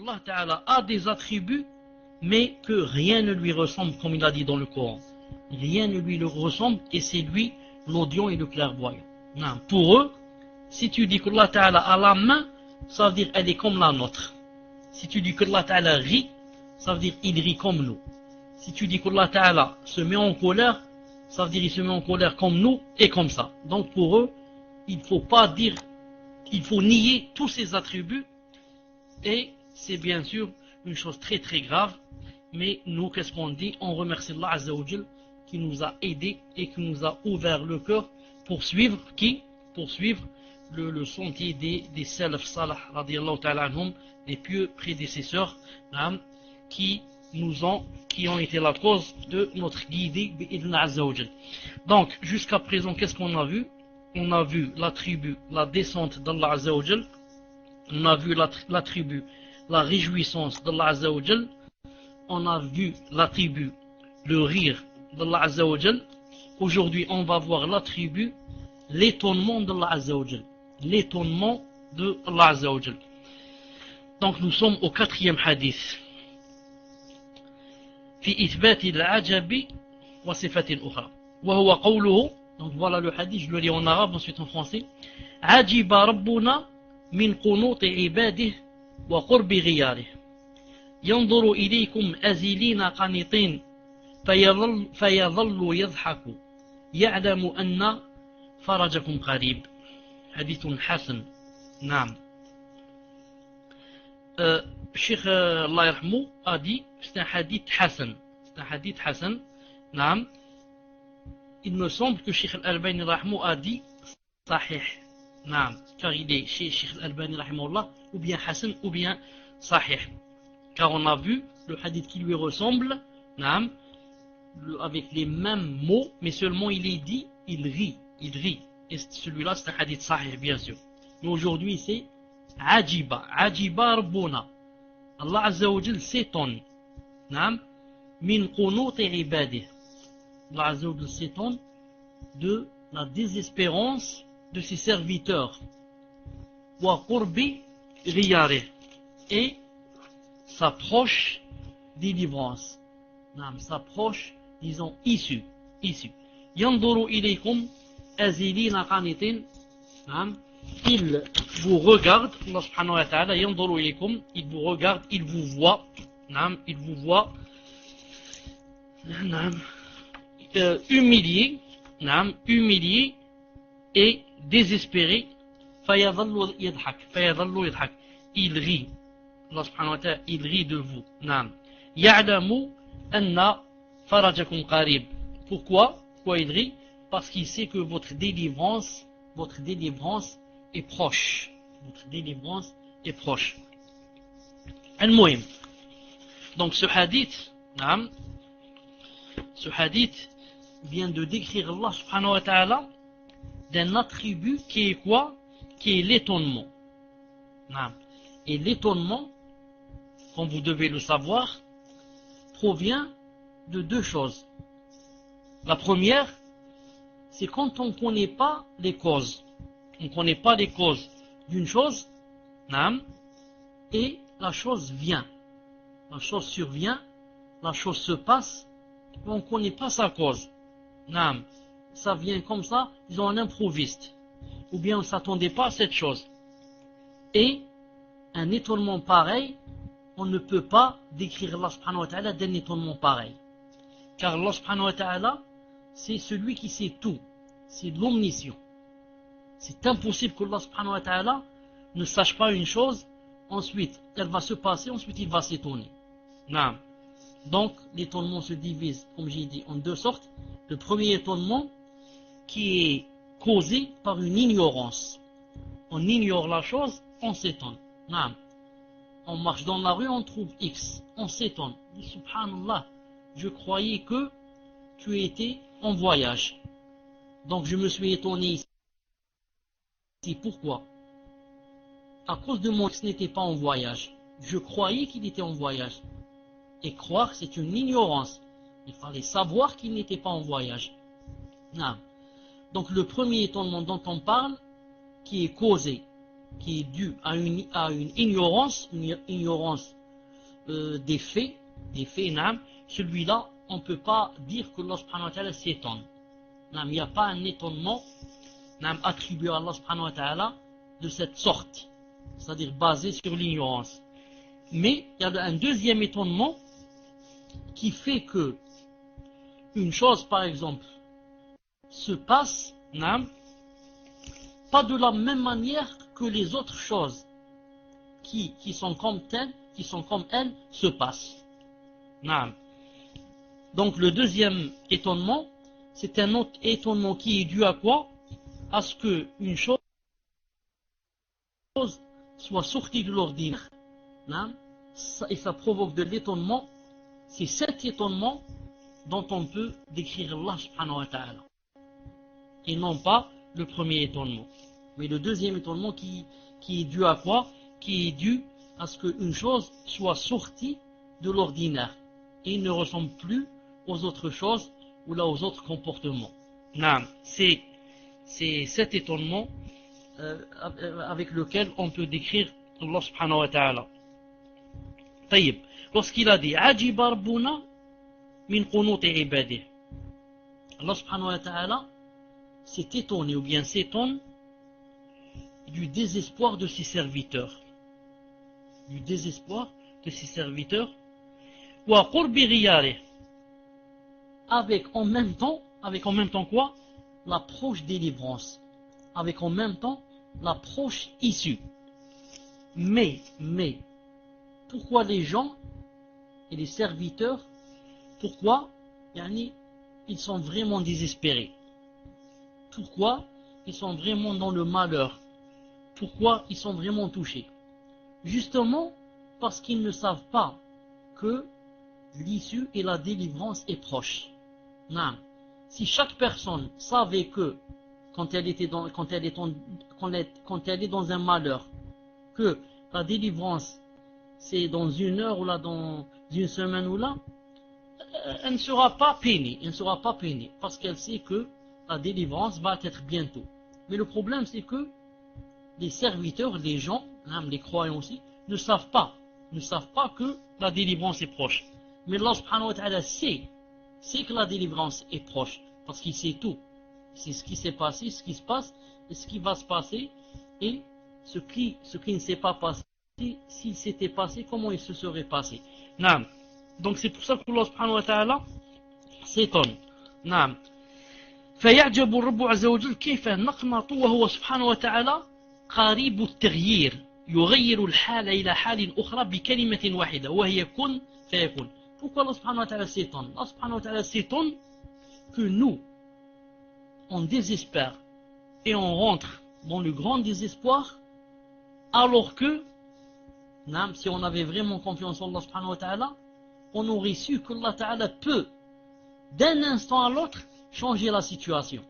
qu'Allah Ta'ala a des attributs, mais que rien ne lui ressemble, comme il a dit dans le Coran. Rien ne lui ressemble, et c'est lui l'audient et le clairvoyant. Non. Pour eux, si tu dis qu'Allah Ta'ala a la main, ça veut dire elle est comme la nôtre. Si tu dis qu'Allah Ta'ala rit, ça veut dire il rit comme nous. Si tu dis qu'Allah Ta'ala se met en colère, ça veut dire il se met en colère comme nous et comme ça. Donc pour eux, il faut pas dire, il faut nier tous ces attributs, et c'est bien sûr une chose très très grave. Mais nous, qu'est-ce qu'on dit? On remercie Allah Azza wa Jal qui nous a aidés et qui nous a ouvert le cœur pour suivre qui? Pour suivre le sentier des salaf salah, radiyallahu ta'ala anhum, des pieux prédécesseurs, qui ont été la cause de notre guidée, bi'idhna Azza wa Jal. Donc, jusqu'à présent, qu'est-ce qu'on a vu? On a vu l'attribut, la descente d'Allah Azza wa Jal. On a vu l'attribut, la réjouissance d'Allah Azza wa Jal. On a vu l'attribut, le rire d'Allah Azza wa Jal. Aujourd'hui, on va voir l'attribut, l'étonnement d'Allah Azza wa Jal. L'étonnement de Allah Azza wa Jal. Donc nous sommes au 4e hadith. في إثبات العجب وصفة أخرى وهو قوله. Donc voilà le hadith, je le lis en arabe, ensuite en français. عجب ربنا من قنوط عباده وقرب غياره ينظر إليكم أزلين قانطين فيظل يضحك يعلم أن فرجكم قريب. حديث حسن. نعم. Cheikh Allah yarhamou a dit c'est un hadith Hassan. C'est un hadith Hassan. Naam. Il me semble que Cheikh Al-Albani rahmou a dit Sahih. Naam. Car il est chez Cheikh Al-Albani rahmoullah ou bien Hassan ou bien Sahih. Car on a vu le hadith qui lui ressemble, Naam, avec les mêmes mots, mais seulement il est dit, il rit. Et celui-là c'est un hadith Sahih bien sûr. Mais aujourd'hui c'est Ajiba Rabbuna. Allah Azza wa Jal s'étonne. Naam. Min qunut ibadih. Allah Azza wa Jal s'étonne de la désespérance de ses serviteurs. Wa qurbi riyarih. Et sa proche délivrance. Naam. Sa proche, disons, issue. Yanduru ilaykum azilina qanitin. Naam. Il vous regarde, Allah subhanahu wa ta'ala, yanduru ilaykum, il vous regarde, il vous voit, il vous voit, humilié, et désespéré, fayadhallu yadhak, il rit, Allah subhanahu wa ta'ala, il rit de vous, ya'lamu anna farajakum qarib. Pourquoi il rit? Parce qu'il sait que votre délivrance est proche. Votre délivrance est proche. Al-Muhim. Donc ce hadith vient de décrire Allah subhanahu wa ta'ala d'un attribut qui est quoi? Qui est l'étonnement. Et l'étonnement, comme vous devez le savoir, provient de deux choses. La première, c'est quand on ne connaît pas les causes. On ne connaît pas les causes d'une chose, et la chose vient. La chose survient, la chose se passe, mais on ne connaît pas sa cause. Ça vient comme ça, disons un improviste. Ou bien on ne s'attendait pas à cette chose. Et un étonnement pareil, on ne peut pas décrire Allah subhanahu wa ta'ala d'un étonnement pareil. Car Allah subhanahu wa ta'ala, c'est celui qui sait tout. C'est l'omniscient. C'est impossible que Allah subhanahu wa ta'ala ne sache pas une chose, ensuite elle va se passer, ensuite il va s'étonner. Donc l'étonnement se divise, comme j'ai dit, en deux sortes. Le premier étonnement qui est causé par une ignorance. On ignore la chose, on s'étonne. On marche dans la rue, on trouve X, on s'étonne. Subhanallah, je croyais que tu étais en voyage. Donc je me suis étonné ici. Pourquoi? À cause de moi, ce n'était pas en voyage. Je croyais qu'il était en voyage. Et croire, c'est une ignorance. Il fallait savoir qu'il n'était pas en voyage. Donc le premier étonnement dont on parle, qui est causé qui est due à une ignorance, des faits, naam, celui-là, on ne peut pas dire que Allah subhanahu wa ta'ala s'étonne. Il n'y a pas un étonnement attribué à Allah subhanahu wa ta'ala de cette sorte, c'est-à-dire basé sur l'ignorance. Mais il y a un deuxième étonnement qui fait que une chose, par exemple, se passe, pas de la même manière que les autres choses qui sont comme telles, qui sont comme elles, se passent. Donc le deuxième étonnement, c'est un autre étonnement qui est dû à quoi? À ce qu'une chose soit sortie de l'ordinaire, et ça provoque de l'étonnement. C'est cet étonnement dont on peut décrire Allah subhanahu wa ta'ala, et non pas le premier étonnement. Mais le deuxième étonnement qui est dû à quoi? Qui est dû à ce qu'une chose soit sortie de l'ordinaire et ne ressemble plus aux autres choses ou là aux autres comportements. C'est cet étonnement avec lequel on peut décrire Allah subhanahu wa ta'ala. طيب, lorsqu'il a dit عجب ربنا من قنوط عباده, Allah subhanahu wa ta'ala s'est étonné ou bien s'étonne du désespoir de ses serviteurs. Du désespoir de ses serviteurs. Wa qurbi ghiyarih, avec en même temps quoi? L'approche délivrance. Avec en même temps l'approche issue. Mais, pourquoi les gens et les serviteurs, pourquoi ils sont vraiment désespérés? Pourquoi ils sont vraiment dans le malheur? Pourquoi ils sont vraiment touchés? Justement parce qu'ils ne savent pas que l'issue et la délivrance est proche. Si chaque personne savait que quand elle est dans un malheur, que la délivrance c'est dans une heure ou là dans une semaine ou là, elle ne sera pas peinée, parce qu'elle sait que la délivrance va être bientôt. Mais le problème c'est que les serviteurs, les gens, les croyants aussi, ne savent pas que la délivrance est proche. Mais Allah subhanahu wa ta'ala sait que la délivrance est proche, parce qu'il sait tout. C'est ce qui s'est passé, ce qui se passe, et ce qui va se passer, et ce qui ne s'est pas passé, s'il s'était passé, comment il se serait passé. Donc c'est pour ça que Allah subhanahu wa ta'ala s'étonne. فيعجب الرب عز وجل كيف نقنط وهو سبحانه وتعالى قريب التغيير يغير الحال إلى حال أخرى بكلمة واحدة وهي كن فيكون. Pourquoi Allah subhanahu wa ta'ala s'étonne? Allah subhanahu wa ta'ala s'étonne que nous, on désespère et on rentre dans le grand désespoir, alors que, si on avait vraiment confiance en Allah subhanahu wa ta'ala, on aurait su que Allah ta'ala peut, d'un instant à l'autre, changer la situation.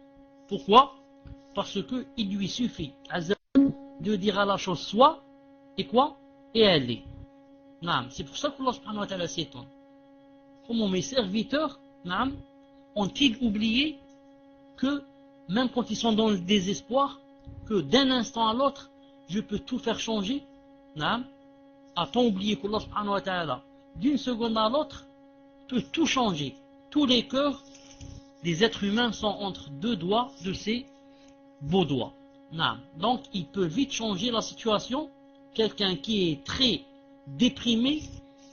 Pourquoi? Parce que il lui suffit de dire à la chose soit, et quoi? Et elle est. C'est pour ça que Allah subhanahu wa ta'ala s'étonne. Comment mes serviteurs ont-ils oublié que même quand ils sont dans le désespoir, que d'un instant à l'autre, je peux tout faire changer? A-t-on oublié qu'Allah subhanahu wa ta'ala, d'une seconde à l'autre, peut tout changer? Tous les cœurs des êtres humains sont entre deux doigts de ses beaux doigts. Donc il peut vite changer la situation. Quelqu'un qui est très déprimé,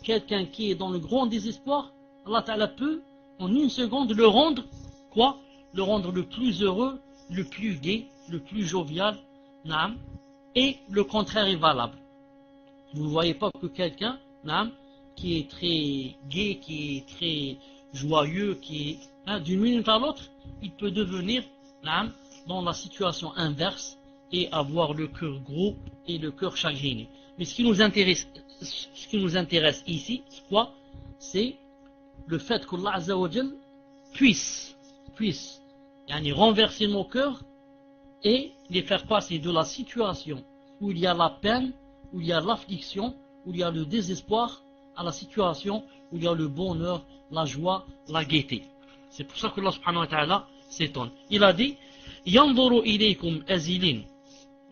quelqu'un qui est dans le grand désespoir, Allah Ta'ala peut en une seconde le rendre quoi? Le rendre le plus heureux, le plus gai, le plus jovial. Et le contraire est valable. Vous ne voyez pas que quelqu'un qui est très gai, qui est très joyeux, qui est d'une minute à l'autre, il peut devenir dans la situation inverse et avoir le cœur gros et le cœur chagriné. Mais ce qui nous intéresse ici, c'est quoi? C'est le fait qu'Allah Azza wa Jal puisse renverser nos cœurs et les faire passer de la situation où il y a la peine, où il y a l'affliction, où il y a le désespoir, à la situation où il y a le bonheur, la joie, la gaieté. C'est pour ça que Allah subhanahu wa ta'ala s'étonne. Il a dit ينظر إليكم أزلين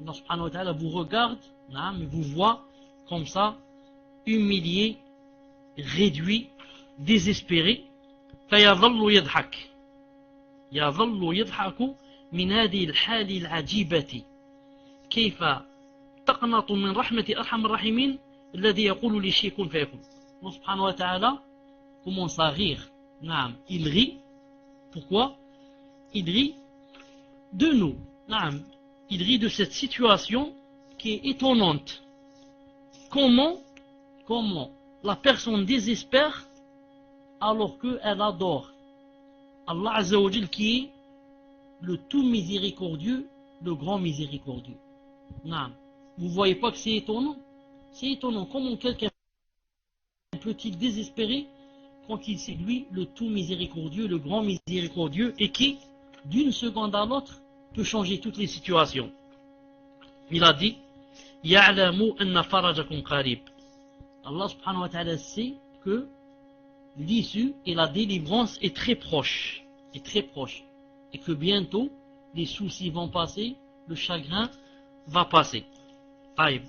Allah subhanahu wa ta'ala vous regarde, naam, et vous voit comme ça, humilié, réduit, désespéré. فيظل يضحك يظل يضحك من هذه الحال العجيبة كيف تقنط من رحمة أرحم الراحمين الذي يقول لشيء كن فيكون. Allah subhanahu wa ta'ala commence à rire. Naam, il rit. Pourquoi? Il rit de nous. Naam, il rit de cette situation qui est étonnante. Comment la personne désespère alors qu'elle adore Allah Azza wa Jal qui est le tout miséricordieux, le grand miséricordieux. Non. Vous voyez pas que c'est étonnant? C'est étonnant. Comment quelqu'un peut-il désespérer quand il sait lui le tout miséricordieux, le grand miséricordieux, et qui, d'une seconde à l'autre, peut changer toutes les situations. Il a dit يَعْلَمُ أَنَّ فَرَجَكُمْ قَرِيبٌ. Allah subhanahu wa ta'ala sait que l'issue et la délivrance est très proche, et que bientôt les soucis vont passer, le chagrin va passer. Taïb.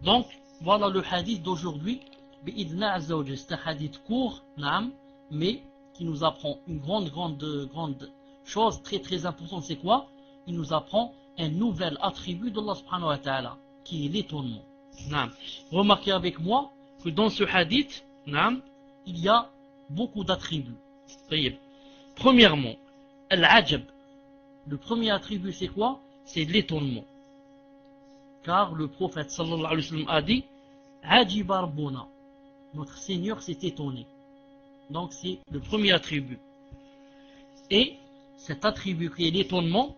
Donc voilà le hadith d'aujourd'hui. C'est un hadith court, mais qui nous apprend une grande chose très très importante. C'est quoi? Il nous apprend un nouvel attribut d'Allah subhanahu wa ta'ala, qui est l'étonnement. Remarquez avec moi que dans ce hadith, il y a beaucoup d'attributs. Premièrement, al-ajab. Le premier attribut c'est quoi? C'est l'étonnement. Car le prophète sallallahu alayhi wa sallam a dit Ajiba Rabbuna. Notre Seigneur s'est étonné. Donc c'est le premier attribut. Et cet attribut qui est l'étonnement,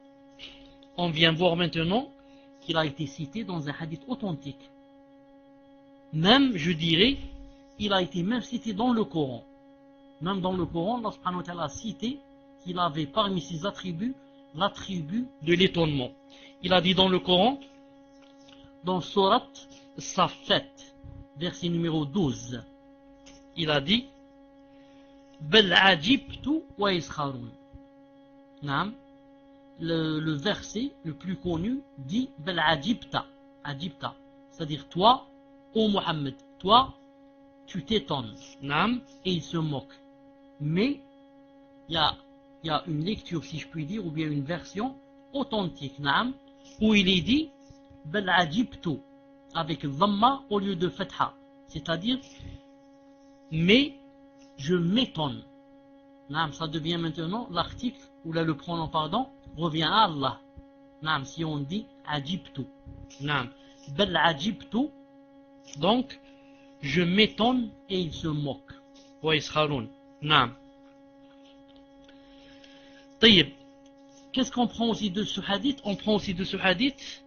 on vient voir maintenant qu'il a été cité dans un hadith authentique. Même, je dirais, il a été même cité dans le Coran. Même dans le Coran, Allah subhanahu wa ta'ala a cité qu'il avait parmi ses attributs l'attribut de l'étonnement. Il a dit dans le Coran, dans Surat Safat, verset numéro 12, il a dit Bal ajibtu wa iskharun. Le verset le plus connu dit Bal ajibta, c'est-à-dire toi, ô Mohammed, toi, tu t'étonnes, et il se moque. Mais il y a une lecture, si je puis dire, ou bien une version authentique, où il est dit Bal ajibtu, avec dhamma au lieu de fatha, c'est-à-dire mais je m'étonne. Ça devient maintenant l'article, ou là le pronom pardon, revient à Allah. Si on dit ajibtu, Bal ajibtu, donc je m'étonne et il se moque. Wa iskharun. Qu'est-ce qu'on prend aussi de ce hadith? On prend aussi de ce hadith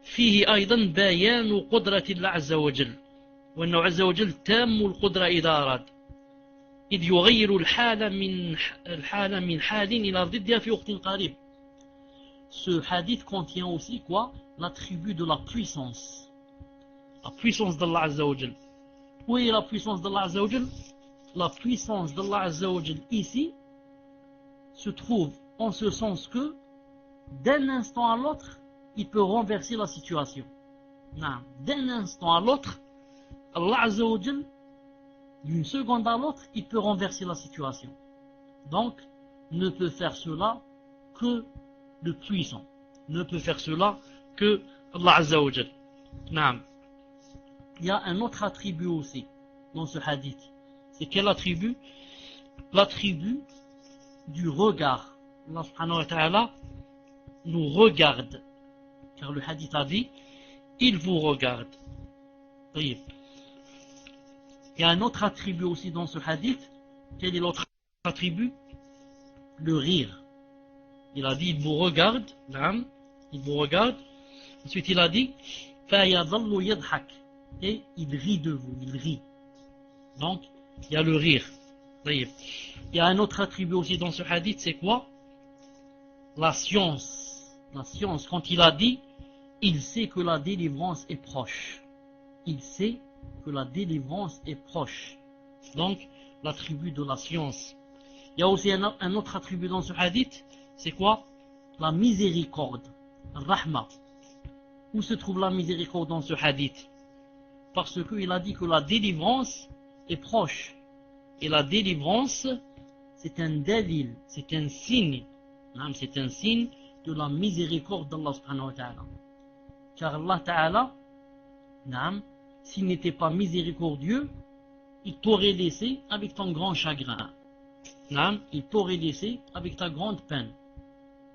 فيه أيضا بيان قدرة الله عز وجل وأنه عز وجل تام القدرة إذا أراد إذ يغير الحالة من حال إلى ضدها في وقت قريب. Ce hadith contient aussi quoi? L'attribut de la puissance. La puissance d'Allah Azza wa Jal. Où est la puissance d'Allah Azza wa Jal? La puissance d'Allah Azza wa Jal ici se trouve en ce sens que d'un instant à l'autre il peut renverser la situation. D'un instant à l'autre, Allah Azza wa Jal, d'une seconde à l'autre, il peut renverser la situation. Donc, ne peut faire cela que le puissant. Ne peut faire cela que Allah Azza wa Jal. Il y a un autre attribut aussi dans ce hadith. C'est quel attribut? L'attribut du regard. Allah subhanahu wa ta'ala nous regarde. Car le hadith a dit, il vous regarde. Il y a un autre attribut aussi dans ce hadith. Quel est l'autre attribut? Le rire. Il a dit, il vous regarde. Il vous regarde. Ensuite, il a dit, فَيَظَلُّ يَضْحَكْ. Et il rit de vous, il rit. Donc, il y a le rire. Il y a un autre attribut aussi dans ce hadith, c'est quoi? La science. La science, quand il a dit, il sait que la délivrance est proche. Il sait que la délivrance est proche. Donc, l'attribut de la science. Il y a aussi un autre attribut dans ce hadith, c'est quoi? La miséricorde. Rahma. Où se trouve la miséricorde dans ce hadith? Parce qu'il a dit que la délivrance est proche. Et la délivrance, c'est un dalil, c'est un signe. C'est un signe de la miséricorde d'Allah subhanahu wa ta'ala. Car Allah ta'ala, s'il n'était pas miséricordieux, il t'aurait laissé avec ton grand chagrin. Il t'aurait laissé avec ta grande peine.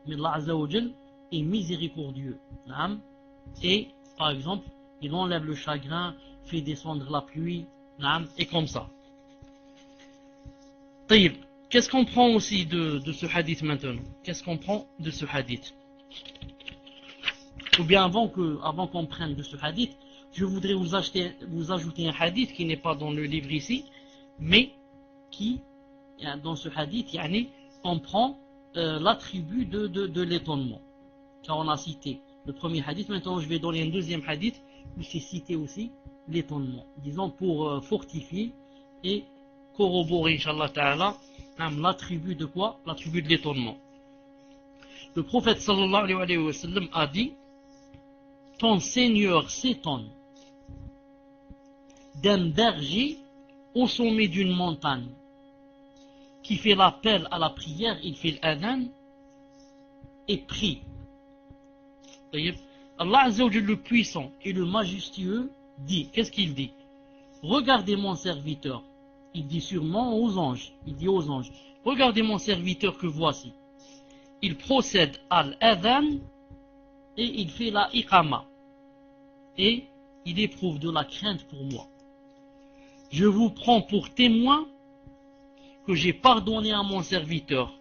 Mais Allah Azza wa Jal est miséricordieux. Et, par exemple, il enlève le chagrin, fait descendre la pluie, et comme ça. Taïb, qu'est-ce qu'on prend aussi de ce hadith maintenant? Qu'est-ce qu'on prend de ce hadith? Ou bien avant qu'on prenne de ce hadith, je voudrais vous ajouter un hadith qui n'est pas dans le livre ici, mais qui, dans ce hadith, on prend l'attribut de l'étonnement. Car on a cité le premier hadith, maintenant je vais donner un deuxième hadith où c'est cité aussi l'étonnement. Disons pour fortifier et corroborer, Inch'Allah Ta'ala, l'attribut de quoi? L'attribut de l'étonnement. Le prophète sallallahu alayhi wa sallam a dit: ton Seigneur s'étonne d'un berger au sommet d'une montagne qui fait l'appel à la prière, il fait l'adhan et prie. Allah Azza wa Jalla, le puissant et le majestueux, dit, qu'est-ce qu'il dit? Regardez mon serviteur. Il dit sûrement aux anges, regardez mon serviteur que voici. Il procède à l'adhan et il fait la iqama. Et il éprouve de la crainte pour moi. Je vous prends pour témoin que j'ai pardonné à mon serviteur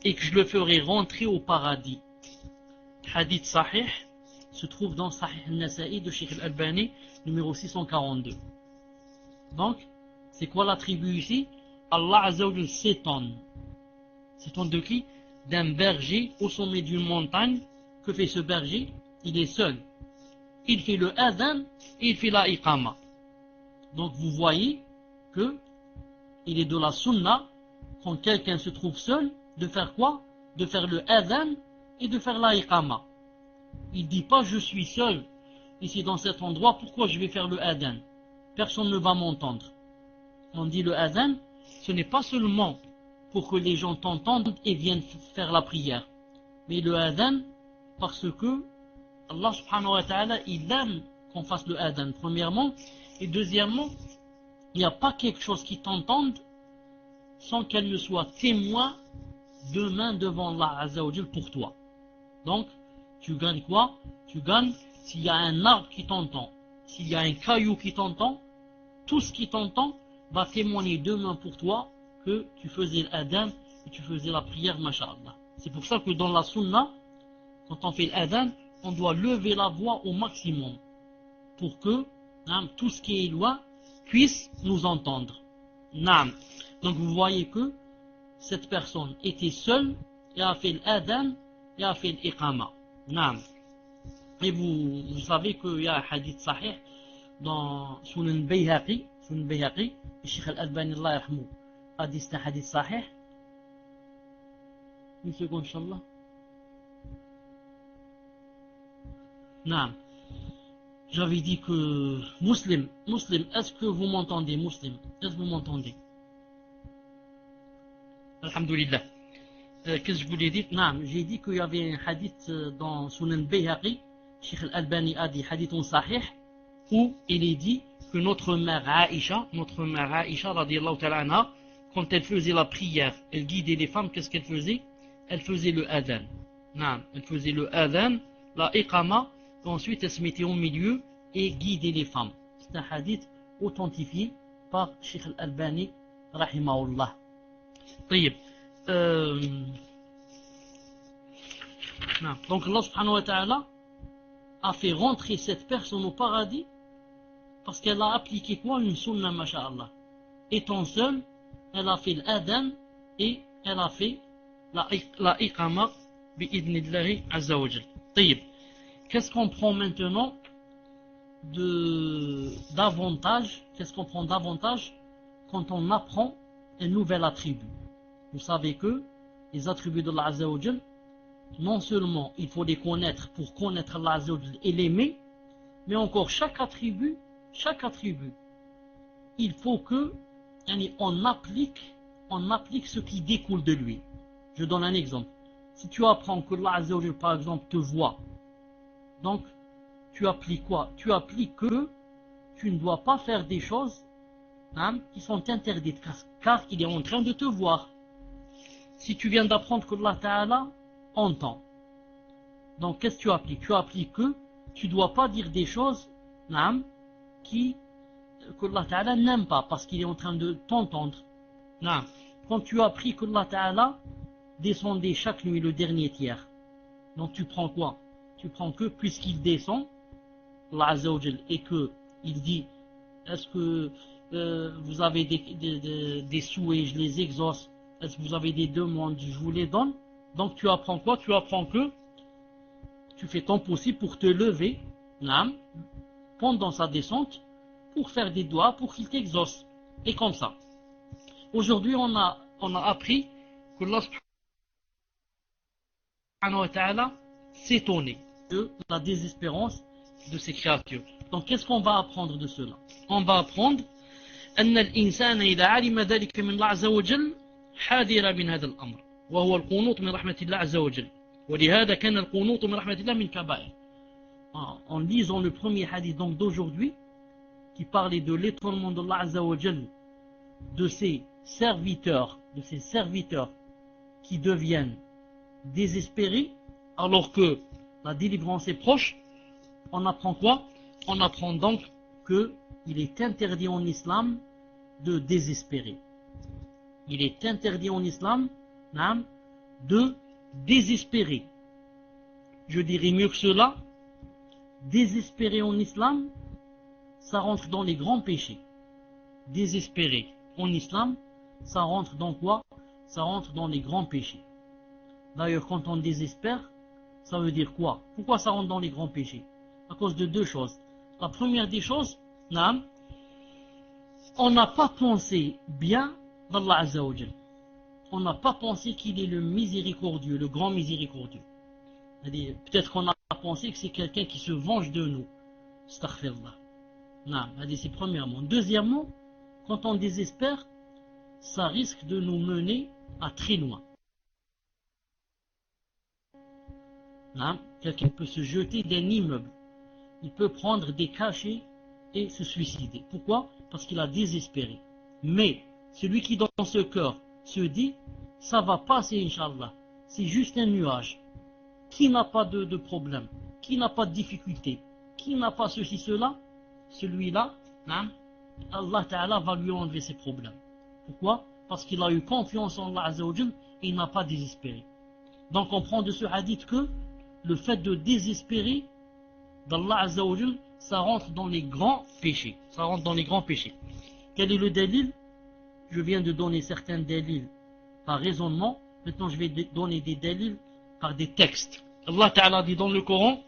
et que je le ferai rentrer au paradis. Hadith sahih se trouve dans Sahih al-Nasa'i de Sheikh al-Albani, numéro 642. Donc, c'est quoi l'attribut ici? Allah Azza wa Jalla s'étonne. S'étonne de qui? D'un berger au sommet d'une montagne. Que fait ce berger? Il est seul. Il fait le adhan et il fait la iqama. Donc vous voyez que il est de la sunna, quand quelqu'un se trouve seul, de faire quoi? De faire le adhan et de faire la iqama. Il ne dit pas je suis seul ici dans cet endroit, pourquoi je vais faire le adhan? Personne ne va m'entendre. On dit le adhan, ce n'est pas seulement pour que les gens t'entendent et viennent faire la prière, mais le adhan parce que Allah subhanahu wa ta'ala, il aime qu'on fasse le adhan, premièrement, et deuxièmement, il n'y a pas quelque chose qui t'entende sans qu'elle ne soit témoin demain devant Allah Azza wa Jal pour toi. Donc, tu gagnes quoi? Tu gagnes s'il y a un arbre qui t'entend, s'il y a un caillou qui t'entend, tout ce qui t'entend va témoigner demain pour toi que tu faisais l'adhan et tu faisais la prière, masha'Allah. C'est pour ça que dans la sunna, quand on fait l'adhan, on doit lever la voix au maximum pour que tout ce qui est loin puisse nous entendre. Donc vous voyez que cette personne était seule et a fait l'adhan et a fait l'iqama. Et vous savez qu'il y a un hadith sahih dans Sunan Bayhaqi, le Cheikh al-Albani Allah yarhamou a dit c'est un hadith sahih. Une seconde, Inch'Allah. J'avais dit que Muslim, est-ce que vous m'entendez? Muslim, est-ce que vous m'entendez? Alhamdulillah. Qu'est-ce que je voulais dire? J'ai dit qu'il y avait un hadith dans Sunan Bayhaqi, Cheikh al-Albani a dit hadith sahih, où il est dit que notre mère Aïcha radiallahu ta'ala anha, quand elle faisait la prière, elle guidait les femmes, qu'est-ce qu'elle faisait? Elle faisait le adhan. Elle faisait le adhan, la iqama, et ensuite elle se mettait au milieu et guidait les femmes. C'est un hadith authentifié par Sheikh al-Albani rahimahullah. طيب. Donc Allah subhanahu wa ta'ala a fait rentrer cette personne au paradis parce qu'elle a appliqué quoi? Une sunna, masha'Allah. Étant seule, elle a fait l'adhan et elle a fait la iqama bi'idnillahi azza wa jal. طيب. Qu'est-ce qu'on prend maintenant d'avantage? Qu'est-ce qu'on prend d'avantage quand on apprend un nouvel attribut? Vous savez que les attributs de Allah Azza wa Jal, non seulement il faut les connaître pour connaître Allah Azza wa Jal et l'aimer, mais encore chaque attribut, il faut que on applique ce qui découle de lui. Je donne un exemple. Si tu apprends que Allah Azza wa Jal, par exemple, te voit, donc tu appliques quoi? Tu appliques que tu ne dois pas faire des choses qui sont interdites, car il est en train de te voir. Si tu viens d'apprendre que Allah Ta'ala entend, donc qu'est-ce que tu appliques? Tu appliques que tu ne dois pas dire des choses que Allah Ta'ala n'aime pas, parce qu'il est en train de t'entendre. Quand tu as appris que Allah Ta'ala descendait chaque nuit le dernier tiers, donc tu prends quoi? Tu prends que puisqu'il descend, Allah Azza wa Jal, et que il dit, est-ce que vous avez des souhaits, je les exauce? Est-ce que vous avez des demandes, je vous les donne? Donc tu apprends quoi? Tu apprends que tu fais ton possible pour te lever pendant sa descente, pour faire des doigts, pour qu'il t'exauce. Et comme ça. Aujourd'hui, on a appris que Allah subhanahu wa ta'ala s'étonnait de la désespérance de ces créatures. Donc qu'est-ce qu'on va apprendre de cela? On va apprendre أن الإنسان إذا علم ذلك من الله عز وجل حاذر من هذا الأمر وهو القنوط من رحمة الله عز وجل ولهذا كان القنوط من رحمة الله من كبائر. En lisant le premier hadith donc d'aujourd'hui qui parlait de l'étonnement d'Allah Azza wa Jal de ses serviteurs qui deviennent désespérés alors que la délivrance est proche, on apprend quoi? On apprend donc qu'il est interdit en islam de désespérer. Il est interdit en islam de désespérer. Je dirais mieux que cela, désespérer en islam, ça rentre dans les grands péchés. Désespérer en islam, ça rentre dans quoi? Ça rentre dans les grands péchés. D'ailleurs, quand on désespère, ça veut dire quoi? Pourquoi ça rentre dans les grands péchés? À cause de deux choses. La première des choses, on n'a pas pensé bien d'Allah Azza wa Jal. On n'a pas pensé qu'il est le miséricordieux, le grand miséricordieux. Peut-être qu'on a pensé que c'est quelqu'un qui se venge de nous. Astaghfirullah. C'est premièrement. Deuxièmement, quand on désespère, ça risque de nous mener à très loin. Quelqu'un peut se jeter d'un immeuble. Il peut prendre des cachets et se suicider. Pourquoi? Parce qu'il a désespéré. Mais celui qui dans ce cœur se dit, ça va passer Inch'Allah, c'est juste un nuage. Qui n'a pas de problème? Qui n'a pas de difficulté? Qui n'a pas ceci, cela? Celui-là, Allah Ta'ala va lui enlever ses problèmes. Pourquoi? Parce qu'il a eu confiance en Allah Azza wa Jal et il n'a pas désespéré. Donc on prend de ce hadith que le fait de désespérer d'Allah Azza wa Jal, ça rentre dans les grands péchés. Ça rentre dans les grands péchés. Quel est le dalil? Je viens de donner certains dalils par raisonnement. Maintenant je vais donner des dalils par des textes. Allah Ta'ala dit dans le Coran,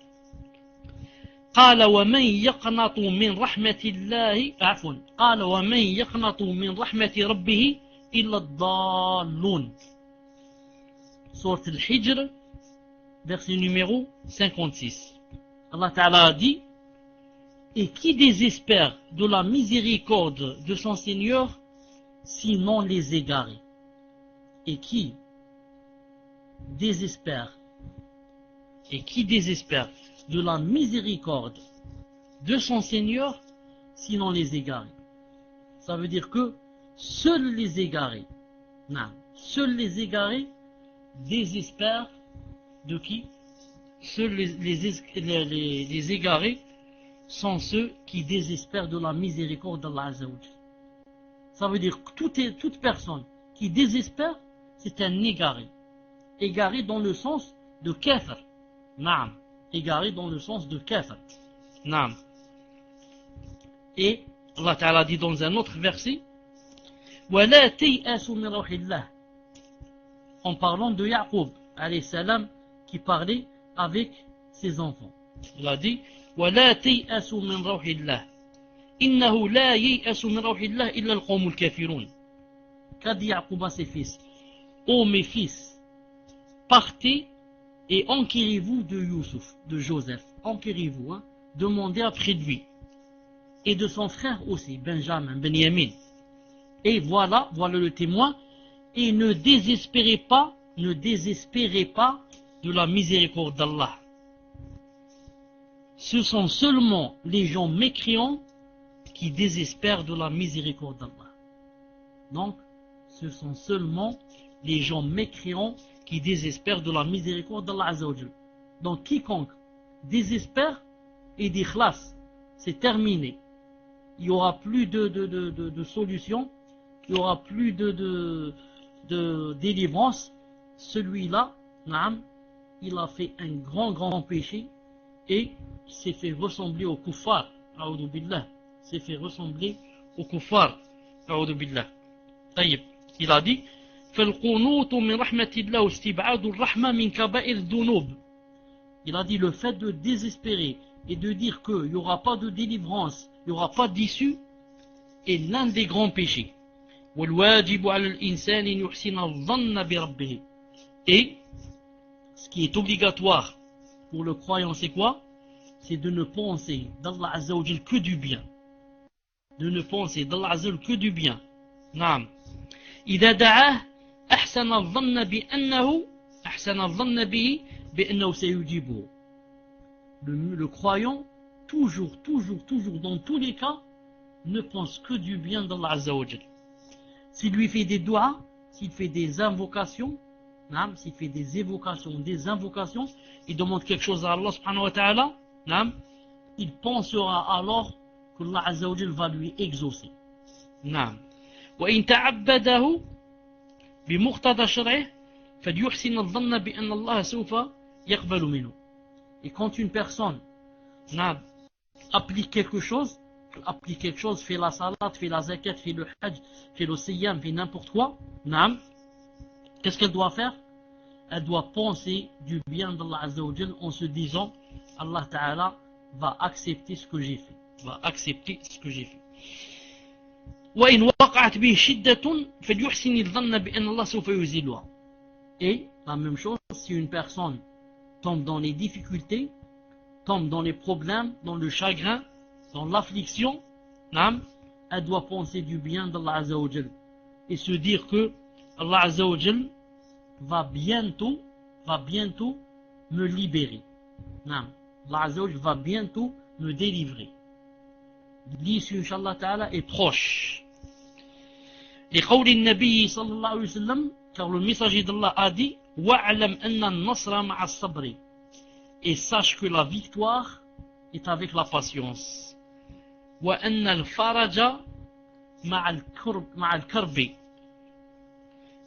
قال ومن يقنط من رحمة الله عفوا قال ومن يقنط من رحمة ربه إلا الضالون. Sourate Al-Hijr, verset numéro 56. Allah Ta'ala a dit, et qui désespère de la miséricorde de son Seigneur, sinon les égarés? Et qui désespère de la miséricorde de son Seigneur, sinon les égarés? Ça veut dire que seuls les égarés désespèrent de qui? Seuls les égarés sont ceux qui désespèrent de la miséricorde d'Allah Azza wa Jal. Ça veut dire que toute personne qui désespère, c'est un égaré. Égaré dans le sens de kafir. Égaré dans le sens de kafir. Et Allah Ta'ala dit dans un autre verset, وَلَا تَيْأَسُوا مِنْ رَوْحِ اللَّهِ, en parlant de Yaqub alayhi salam qui parlait avec ses enfants. Il a dit وَلَا تَيْأَسُوا مِنْ رَوْحِ اللَّهِ إِنَّهُ لَا يَيْأَسُ مِنْ رَوْحِ اللَّهِ إِلَّا الْقَوْمُ الْكَافِرُونَ. Qu'a dit Yaqub à ses fils? Ô mes fils, partez et enquérez-vous de Youssouf, de Joseph, enquérez-vous, hein, demandez après lui, et de son frère aussi, Benjamin, Benyamin. Et voilà le témoin, et ne désespérez pas de la miséricorde d'Allah. Ce sont seulement les gens mécréants qui désespèrent de la miséricorde d'Allah. Donc, ce sont seulement les gens mécréants qui désespèrent de la miséricorde d'Allah Azzawajal. Donc, quiconque désespère et dit khlas, c'est terminé. Il n'y aura plus de solution, il n'y aura plus de délivrance. Celui-là, il a fait un grand péché et s'est fait ressembler au kuffar. A'udhu billah. S'est fait ressembler au kuffar. A'udhu billah. طيب. Il a dit فالقنوط من رحمة الله واستبعاد الرحمة من كبائر الذنوب. Il a dit le fait de désespérer et de dire qu'il n'y aura pas de délivrance, il n'y aura pas d'issue, est l'un des grands péchés. والواجب على الإنسان أن يحسن الظن بربه. Et ce qui est obligatoire pour le croyant, c'est quoi? C'est de ne penser d'Allah Azza wa Jal que du bien. De ne penser d'Allah Azza wa Jal que du bien. نعم. إذا دعاه أحسن الظن به بأنه سيجيبه. Le croyant, toujours, dans tous les cas, ne pense que du bien d'Allah Azza wa Jal. S'il lui fait des doigts, s'il fait des invocations, s'il fait des évocations, des invocations, il demande quelque chose à Allah subhanahu wa ta'ala, il pensera alors que Allah Azza wa Jal va lui exaucer. وإن تعبده بمقتضى شرعه فليحسن الظن بأن الله سوف يقبل منه. Et quand une personne applique quelque chose, fait la salat, fait la zakat, fait le hajj, fait le siyam, fait n'importe quoi, qu'est-ce qu'elle doit faire? Elle doit penser du bien d'Allah Azza wa Jal en se disant Allah Ta'ala va accepter ce que j'ai fait. وإن وقعت به شدة فليحسن الظن بأن الله سوف يزيلها. Et la même chose, si une personne tombe dans les difficultés, tombe dans les problèmes, dans le chagrin, dans l'affliction, elle doit penser du bien d'Allah Azza wa Jal et se dire que Allah Azza wa Jal va bientôt me libérer. Allah Azza wa Jal va bientôt me délivrer. L'issue, Inch'Allah Ta'ala, est proche. لقول النبي صلى الله عليه وسلم, car le messager d'Allah a dit وَعْلَمْ أَنَّ النَّصْرَ مَعَ الصَّبْرِ. Et sache que la victoire est avec la patience. وَأَنَّ الْفَرَجَ مَعَ الْكَرْبِ.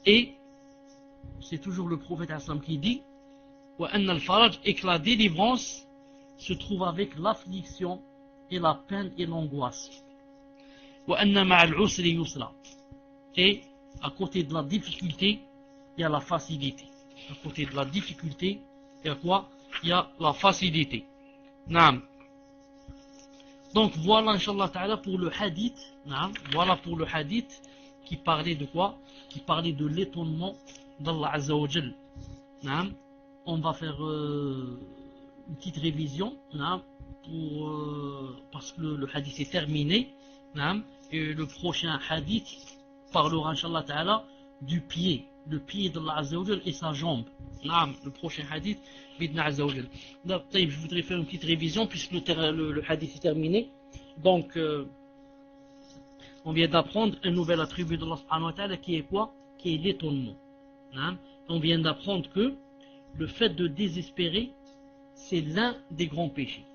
Et c'est toujours le prophète qui dit وَأَنَّ الْفَرَجَ, et que la délivrance se trouve avec l'affliction et la peine et l'angoisse. وَأَنَّ مَعَ الْعُسْرِ يُسْرًا. Et à côté de la difficulté, il y a la facilité. À côté de la difficulté, il y a quoi? Il y a la facilité. Naam. Donc voilà, Inch'Allah Ta'ala, pour le hadith. Voilà pour le hadith qui parlait de quoi? Qui parlait de l'étonnement d'Allah Azza wa Jal. On va faire une petite révision parce que le hadith est terminé. Et le prochain hadith parlera, Inch'Allah Ta'ala, du pied. Le pied d'Allah Azza wa Jal et sa jambe. Le prochain hadith, Bidna Azza wa Jal. Je voudrais faire une petite révision puisque le hadith est terminé. Donc, on vient d'apprendre un nouvel attribut d'Allah subhanahu wa ta'ala qui est quoi? Qui est l'étonnement. On vient d'apprendre que le fait de désespérer, c'est l'un des grands péchés.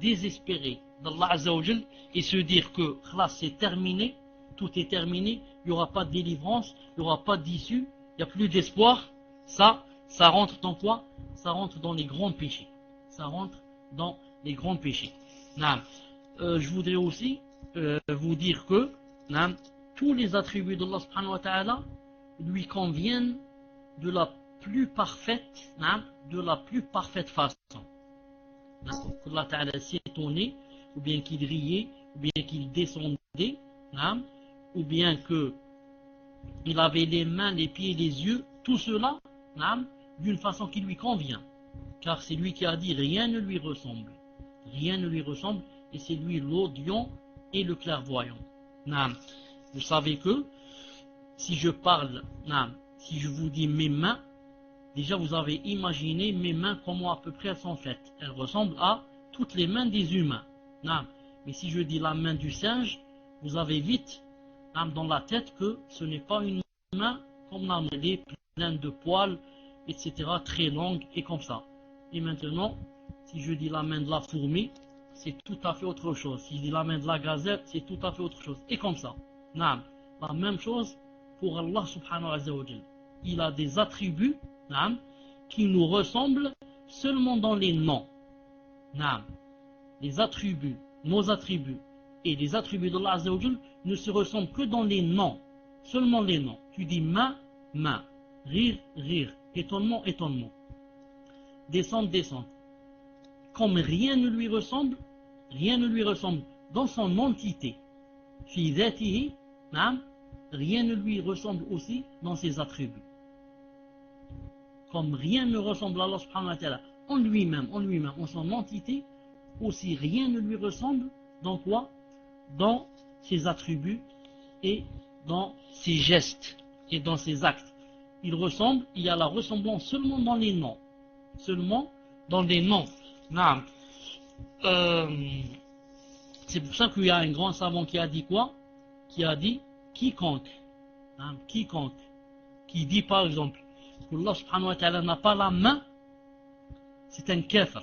Désespérer d'Allah Azza wa Jal et se dire que là c'est terminé, tout est terminé, il n'y aura pas de délivrance, il n'y aura pas d'issue, il n'y a plus d'espoir, ça rentre dans quoi? Ça rentre dans les grands péchés. Ça rentre dans les grands péchés. Je voudrais aussi vous dire que tous les attributs d'Allah subhanahu wa ta'ala lui conviennent de la plus parfaite façon. Allah Ta'ala s'étonnait, ou bien qu'il riait, ou bien qu'il descendait, ou bien qu'il avait les mains, les pieds, les yeux, tout cela d'une façon qui lui convient. car c'est lui qui a dit rien ne lui ressemble. Rien ne lui ressemble, et c'est lui l'audient et le clairvoyant. Naam. Vous savez que si je parle, naam, si je vous dis mes mains, déjà vous avez imaginé mes mains comment à peu près elles sont faites. Elles ressemblent à toutes les mains des humains. Naam. Mais si je dis la main du singe, vous avez vite naam, dans la tête que ce n'est pas une main comme la main, elle est pleine de poils, etc., très longue et comme ça. Et maintenant, si je dis la main de la fourmi, c'est tout à fait autre chose. Si je dis la main de la gazelle, c'est tout à fait autre chose. Et comme ça. Naam. La même chose pour Allah subhanahu wa ta'ala. Il a des attributs naam, qui nous ressemblent seulement dans les noms. Naam. Les attributs, nos attributs et les attributs d'Allah Azza wa Jal ne se ressemblent que dans les noms. Seulement les noms. Tu dis main, main. Rire, rire. Étonnement, étonnement. Descendre, descendre. Comme rien ne lui ressemble dans son entité. Fi dhatihi, naam, rien ne lui ressemble aussi dans ses attributs. Comme rien ne ressemble à Allah subhanahu wa ta'ala en lui-même, en son entité, aussi rien ne lui ressemble dans quoi? Dans ses attributs et dans ses gestes et dans ses actes. Il y a la ressemblance seulement dans les noms. Seulement dans les noms. Naam. C'est pour ça qu'il y a un grand savant qui a dit quoi? Qui a dit quiconque, hein, quiconque, qui dit par exemple que Allah subhanahu wa ta'ala n'a pas la main, c'est un kafir.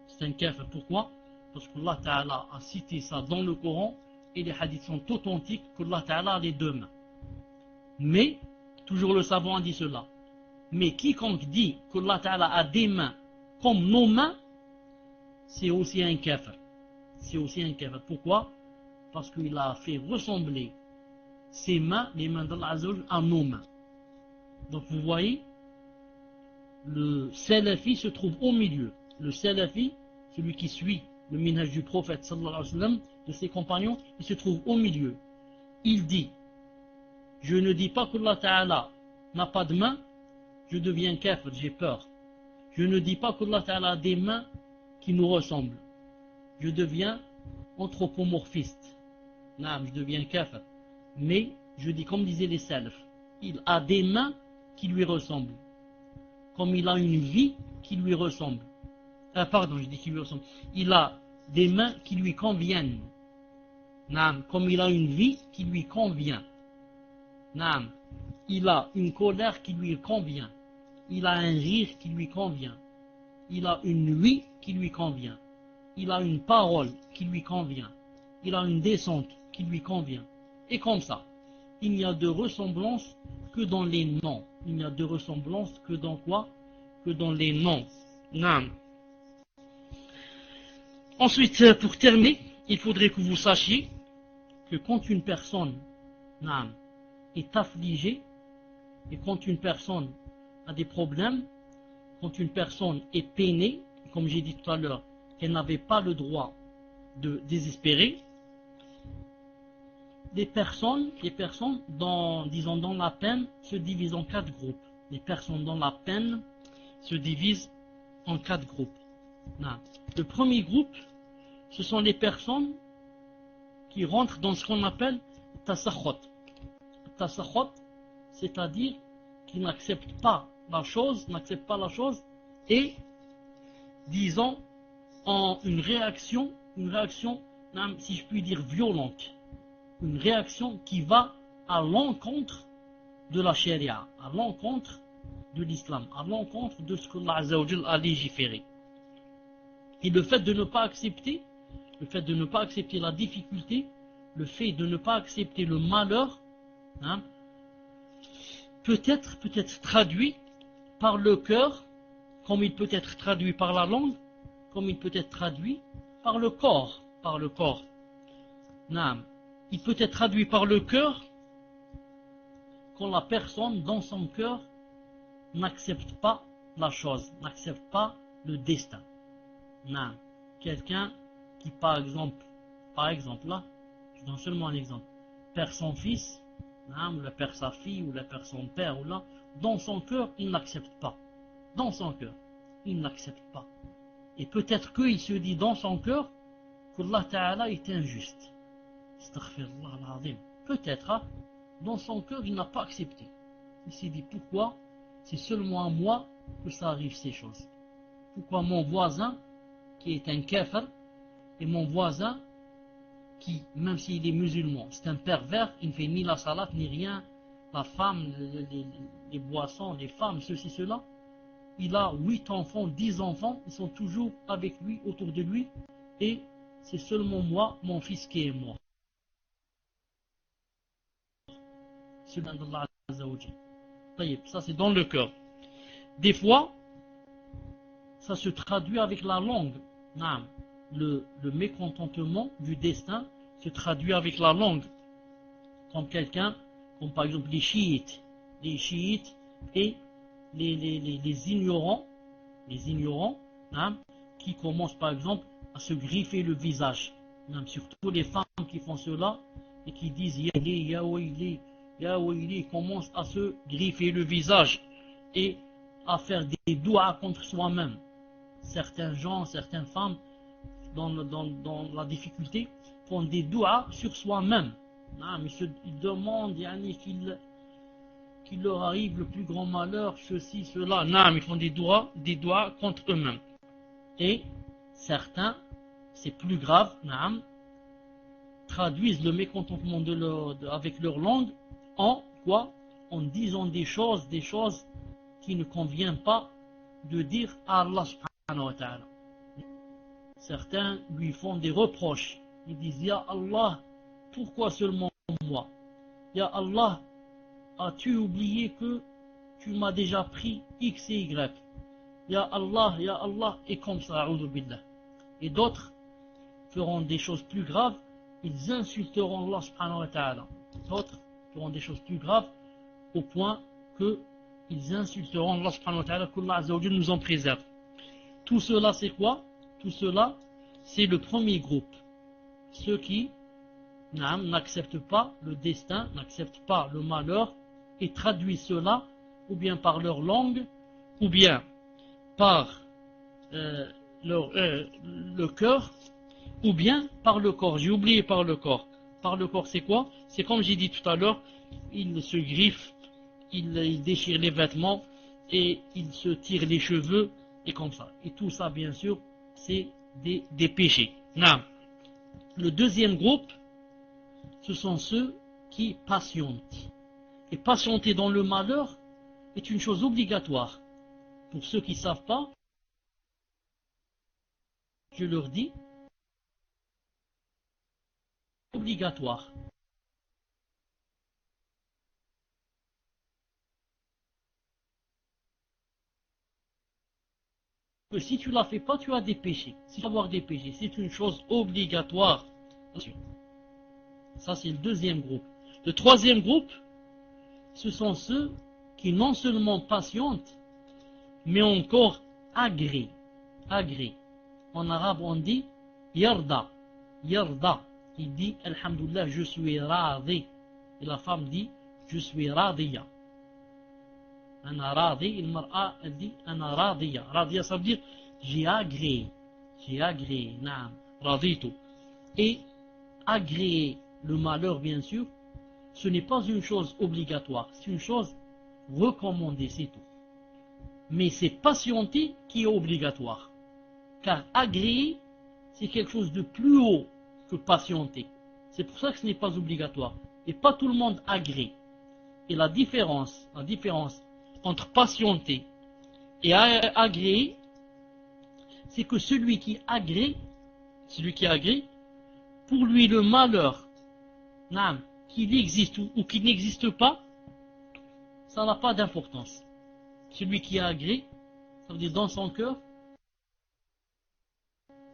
C'est un kafir. Pourquoi? Parce qu'Allah ta'ala a cité ça dans le Coran et les hadiths sont authentiques qu'Allah ta'ala a les deux mains. Mais, toujours le savant a dit cela. Mais quiconque dit qu'Allah ta'ala a des mains comme nos mains, c'est aussi un kafir. C'est aussi un kafir. Pourquoi? Parce qu'il a fait ressembler ses mains, les mains d'Allah Azza wa Jal, à nos mains. Donc vous voyez, le salafi se trouve au milieu. Le salafi, celui qui suit le minhaj du prophète sallallahu alayhi wa sallam, de ses compagnons, il se trouve au milieu. Il dit, je ne dis pas qu'Allah Ta'ala n'a pas de main, je deviens kafir, j'ai peur. Je ne dis pas qu'Allah Ta'ala a des mains qui nous ressemblent. Je deviens anthropomorphiste. Non, je deviens kafir. Mais, je dis comme disaient les salafs, il a des mains qui lui ressemblent. Comme il a une vie qui lui ressemble. Pardon, je dis qui lui ressemble. Il a des mains qui lui conviennent. Non, comme il a une vie qui lui convient. Non, il a une colère qui lui convient. Il a un rire qui lui convient. Il a une nuit qui lui convient. Il a une parole qui lui convient. Il a une descente qui lui convient. Et comme ça, il n'y a de ressemblance que dans les noms. Il n'y a de ressemblance que dans quoi? Que dans les noms. Non. Ensuite, pour terminer, il faudrait que vous sachiez que quand une personne non, est affligée et quand une personne a des problèmes, quand une personne est peinée, comme j'ai dit tout à l'heure, qu'elle n'avait pas le droit de désespérer, les personnes dans la peine se divisent en 4 groupes. Les personnes dans la peine se divisent en 4 groupes. Non. Le premier groupe, ce sont les personnes qui rentrent dans ce qu'on appelle tasakhot. Tasakhot, c'est-à-dire qui n'acceptent pas la chose, et, disons, en une réaction, si je puis dire, violente. Une réaction qui va à l'encontre de la charia, à l'encontre de l'islam, à l'encontre de ce que Allah Azza wa Jal a légiféré. Et le fait de ne pas accepter la difficulté, le fait de ne pas accepter le malheur, hein, peut être traduit par le cœur, comme il peut être traduit par la langue, comme il peut être traduit par le corps. Non. Il peut être traduit par le cœur quand la personne dans son cœur n'accepte pas la chose, n'accepte pas le destin. Non. Quelqu'un qui par exemple là, je donne seulement un exemple, perd son fils, non, ou la perd sa fille, ou la perd son père, ou là, dans son cœur, il n'accepte pas. Dans son cœur. il n'accepte pas. Et peut-être qu'il se dit dans son cœur qu'Allah Ta'ala est injuste. Astaghfirullah al-Azim. Peut-être, hein, dans son cœur, il n'a pas accepté. Il s'est dit pourquoi c'est seulement à moi que ça arrive ces choses. Pourquoi mon voisin, qui est un kafir, et mon voisin, qui, même s'il est musulman, c'est un pervers, il ne fait ni la salat, ni rien, la femme, les boissons, les femmes, ceci, cela. Il a 8 enfants, 10 enfants, ils sont toujours avec lui, autour de lui, et c'est seulement moi, mon fils, qui est mort. Ça c'est dans le cœur. Des fois, ça se traduit avec la langue. Le mécontentement du destin se traduit avec la langue. Comme quelqu'un, comme par exemple les chiites et les ignorants, qui commencent par exemple à se griffer le visage. Surtout les femmes qui font cela et qui disent Ya Wayli, commencent à se griffer le visage et à faire des doigts contre soi-même. Certains gens, certaines femmes, dans la difficulté, font des doigts sur soi-même. Ils demandent qu'il leur arrive le plus grand malheur, ceci, cela. Ils font des doigts contre eux-mêmes. Et certains, c'est plus grave, traduisent le mécontentement avec leur langue en quoi? En disant des choses qui ne conviennent pas de dire à Allah subhanahu wa ta'ala. Certains lui font des reproches. Ils disent Ya Allah, pourquoi seulement moi? Ya Allah, as-tu oublié que tu m'as déjà pris X et Y? Ya Allah, et comme ça, a'udhu billah. Et d'autres feront des choses plus graves, ils insulteront Allah subhanahu wa ta'ala. D'autres feront des choses plus graves au point que ils insulteront Allah subhanahu wa ta'ala, qu'Allah azza wa jalla nous en préserve. Tout cela c'est quoi? Tout cela c'est le premier groupe. Ceux qui n'acceptent pas le destin, n'acceptent pas le malheur et traduisent cela ou bien par leur langue ou bien par le cœur ou bien par le corps. J'ai oublié par le corps. Par le corps c'est quoi? C'est comme j'ai dit tout à l'heure, ils se griffent, ils déchirent les vêtements et ils se tirent les cheveux et comme ça. Et tout ça bien sûr c'est des péchés. Le deuxième groupe, ce sont ceux qui patientent. Et patienter dans le malheur est une chose obligatoire. Pour ceux qui ne savent pas, je leur dis, obligatoire. Que si tu ne la fais pas, tu as des péchés. Si tu vas avoir des péchés, c'est une chose obligatoire. Ça, c'est le deuxième groupe. Le troisième groupe, ce sont ceux qui non seulement patientent, mais encore agréent. En arabe, on dit yarda. Il dit alhamdoulilah, je suis radi. Et la femme dit je suis radiya. Ana radi, il mar'a, elle dit ana radiya. Radiya, ça veut dire j'ai agréé, naam, raditu. Et agréer le malheur, bien sûr, ce n'est pas une chose obligatoire, c'est une chose recommandée, c'est tout. Mais c'est patienter qui est obligatoire. Car agréer, c'est quelque chose de plus haut que patienter. C'est pour ça que ce n'est pas obligatoire. Et pas tout le monde agrée. Et la différence entre patienter et agréer, c'est que celui qui agrée, pour lui le malheur, qu'il existe ou qu'il n'existe pas, ça n'a pas d'importance. Celui qui a agréé, ça veut dire dans son cœur,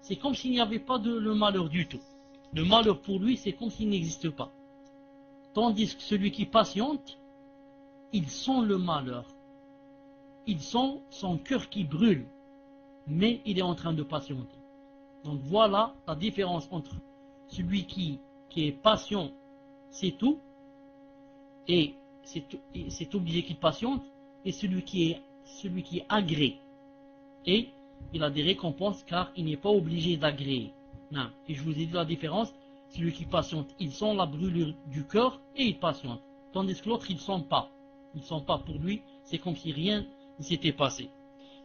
c'est comme s'il n'y avait pas le malheur du tout. Le malheur pour lui, c'est comme s'il n'existe pas. Tandis que celui qui patiente, il sent le malheur. Il sent son cœur qui brûle, mais il est en train de patienter. Donc voilà la différence entre celui qui est patient, c'est tout, et c'est obligé qu'il patiente, et celui qui est agréé. et il a des récompenses car il n'est pas obligé d'agréer. Et je vous ai dit la différence, celui qui patiente, il sent la brûlure du cœur et il patiente. Tandis que l'autre, il ne sent pas. Il ne sent pas pour lui, c'est comme si rien ne s'était passé.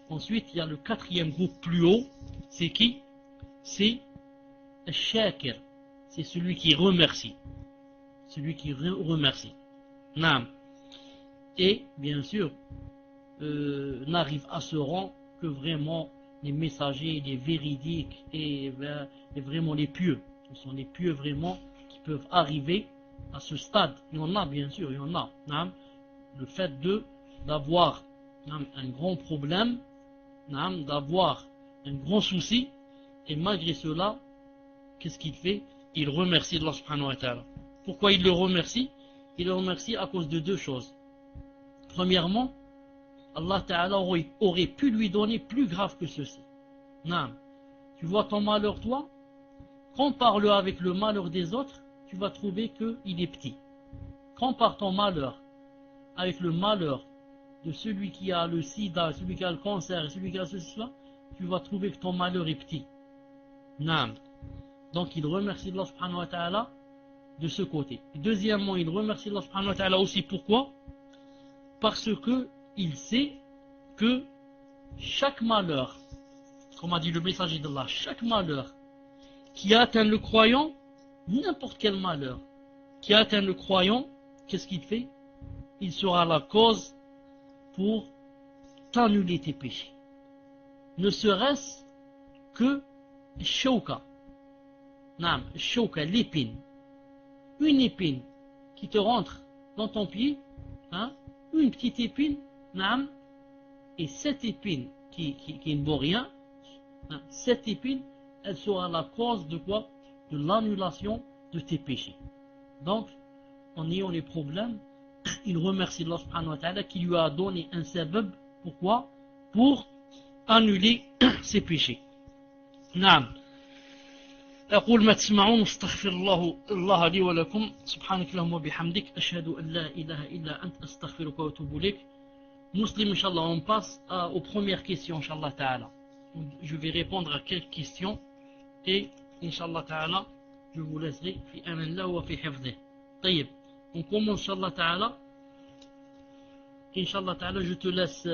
Ensuite, il y a le quatrième groupe plus haut, c'est qui? C'est le shakir, c'est celui qui remercie. Celui qui remercie. Naam. Et bien sûr, n'arrive à ce rang que vraiment les messagers, les véridiques et vraiment les pieux. Ce sont les pieux vraiment qui peuvent arriver à ce stade. Il y en a bien sûr, il y en a. Naam. Le fait d'avoir un grand problème, d'avoir un grand souci, et malgré cela, qu'est-ce qu'il fait? Il remercie Allah subhanahu wa ta'ala. Pourquoi il le remercie? Il le remercie à cause de deux choses. Premièrement, Allah ta'ala aurait pu lui donner plus grave que ceci. Non. Tu vois ton malheur, toi, compare-le avec le malheur des autres, tu vas trouver qu'il est petit. Compare ton malheur avec le malheur de celui qui a le sida, celui qui a le cancer, celui qui a ceci, cela, tu vas trouver que ton malheur est petit. Non. Donc il remercie Allah subhanahu wa ta'ala de ce côté. Deuxièmement, il remercie Allah subhanahu wa ta'ala aussi. Pourquoi? Parce que il sait que chaque malheur, comme a dit le messager d'Allah, chaque malheur qui atteint le croyant, n'importe quel malheur qui atteint le croyant, qu'est-ce qu'il fait? Il sera la cause pour t'annuler tes péchés. Ne serait-ce que shauka, l'épine. Une épine qui te rentre dans ton pied, une petite épine, et cette épine qui ne vaut rien, cette épine, elle sera la cause de quoi? De l'annulation de tes péchés. Donc, en ayant les problèmes, il remercie Allah subhanahu wa ta'ala qui lui a donné un sabab. Pourquoi? Pour annuler ses péchés. Naam. أقول ما تسمعون استغفر الله لي ولكم سبحانك اللهم وبحمدك أشهد أن لا إله إلا أنت أستغفرك وأتوب إليك. Muslim, Inch'Allah, on passe aux premières questions, Inch'Allah Ta'ala. Je vais répondre à quelques questions et, Inch'Allah Ta'ala, je vous laisserai fi amanillah wa fi hifdih. Taïb, on commence, Inch'Allah Ta'ala. Inch'Allah Ta'ala, je te laisse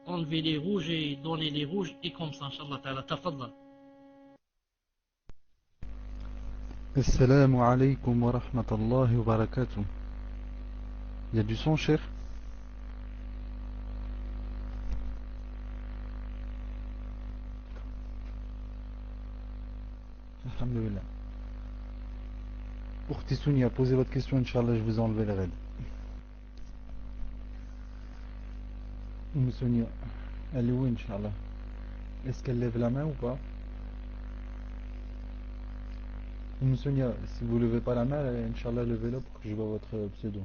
enlever les rouges et donner les rouges et comme ça, Inch'Allah Ta'ala. Tafaddal. Assalamu alaikum wa rahmatullahi wa barakatuh. Il y a du son, cher? Alhamdulillah. Pour Tissouni, posez votre question, Inch'Allah, je vous ai enlevé le raid. Sonia, elle est où, Inch'Allah? Est-ce qu'elle lève la main ou pas? Sonia, si vous ne levez pas la main, Inch'Allah, levez-la pour que je vois votre pseudo.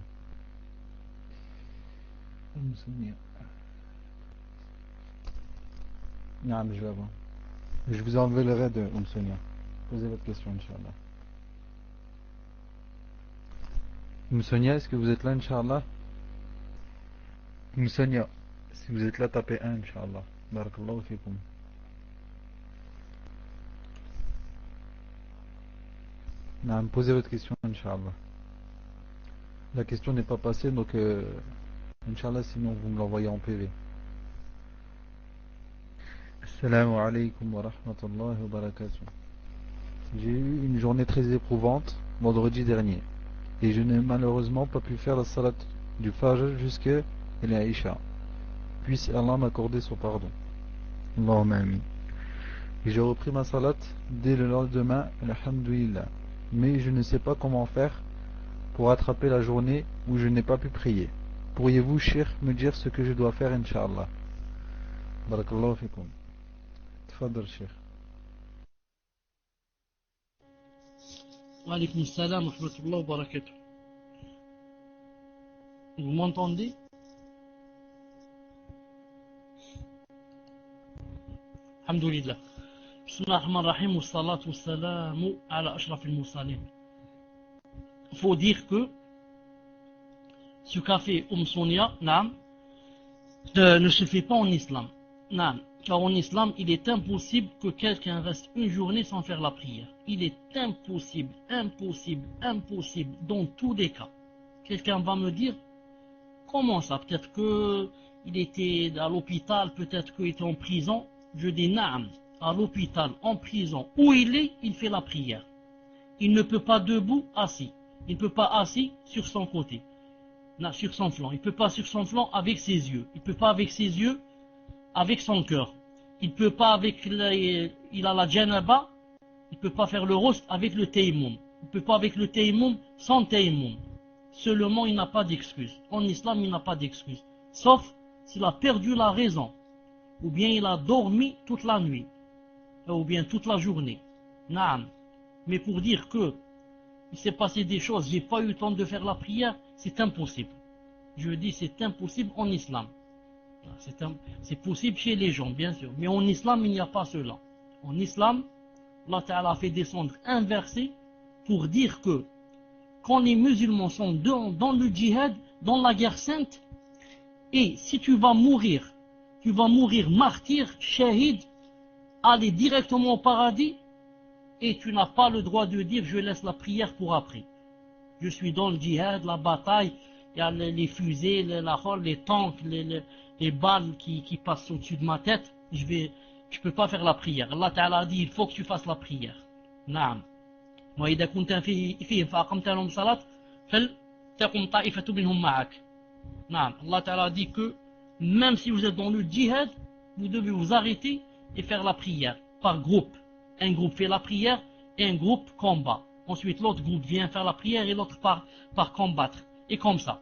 Sonia. Non, mais je vais voir. Je vous ai enlevé le raid, Sonia. Posez votre question, Inch'Allah. Sonia, est-ce que vous êtes là, Inch'Allah? Sonia, si vous êtes là, tapez 1, Inch'Allah. Barakallahu fikum. Non, posez votre question, Inch'Allah. La question n'est pas passée, donc Inch'Allah, sinon vous me l'envoyez en PV. Assalamu alaikum wa rahmatullahi wa barakatuh. J'ai eu une journée très éprouvante vendredi dernier et je n'ai malheureusement pas pu faire la salat du Fajr jusqu'à l'Aïcha. Puisse Allah m'accorder son pardon. Allahumma amin. Et j'ai repris ma salat dès le lendemain, alhamdoulilah. Mais je ne sais pas comment faire pour attraper la journée où je n'ai pas pu prier. Pourriez-vous, cheikh, me dire ce que je dois faire, Inch'Allah? Barakallahu fikum. Tfadar, cheikh. Wa alaykum salam wa rahmatullahi wa barakatuh. Vous m'entendez? Alhamdulillah. Bismillah ar-Rahman ar-Rahim wa salatu wa salamu ala ashraf al-mursalin. Il faut dire que ce qu'a fait Sonia ne se fait pas en islam. Car en islam, il est impossible que quelqu'un reste une journée sans faire la prière. Il est impossible, impossible, impossible, dans tous les cas. Quelqu'un va me dire, comment ça? Peut-être qu'il était à l'hôpital, peut-être qu'il était en prison. Je dis, naam, à l'hôpital, en prison, où il est, il fait la prière. Il ne peut pas debout, assis. Il ne peut pas assis sur son côté, sur son flanc. Il ne peut pas sur son flanc avec ses yeux. Il ne peut pas avec ses yeux, avec son cœur. Il ne peut pas avec, il a la janaba, il ne peut pas faire le rost avec le tayammum. Il ne peut pas avec le tayammum sans tayammum. Seulement, il n'a pas d'excuse. En islam, il n'a pas d'excuse. Sauf s'il a perdu la raison, ou bien il a dormi toute la nuit, ou bien toute la journée. Naam. Mais pour dire que il s'est passé des choses, j'ai pas eu le temps de faire la prière, c'est impossible. Je dis c'est impossible en islam. C'est possible chez les gens, bien sûr. Mais en islam, il n'y a pas cela. En islam, Allah Ta'ala a fait descendre un verset pour dire que quand les musulmans sont dans le djihad, dans la guerre sainte, et si tu vas mourir martyr, shahid, aller directement au paradis, et tu n'as pas le droit de dire je laisse la prière pour après. Je suis dans le djihad, la bataille, il y a les fusées, les tanks, les balles qui passent au-dessus de ma tête, je peux pas faire la prière. Allah Ta'ala a dit il faut que tu fasses la prière. Naam. وإذا كنت فيهم فأقمت لهم الصلاة فلتقم طائفة منهم معك. Naam. Allah Ta'ala a dit que même si vous êtes dans le djihad, vous devez vous arrêter et faire la prière par groupe. Un groupe fait la prière et un groupe combat. Ensuite l'autre groupe vient faire la prière et l'autre par combattre. Et comme ça.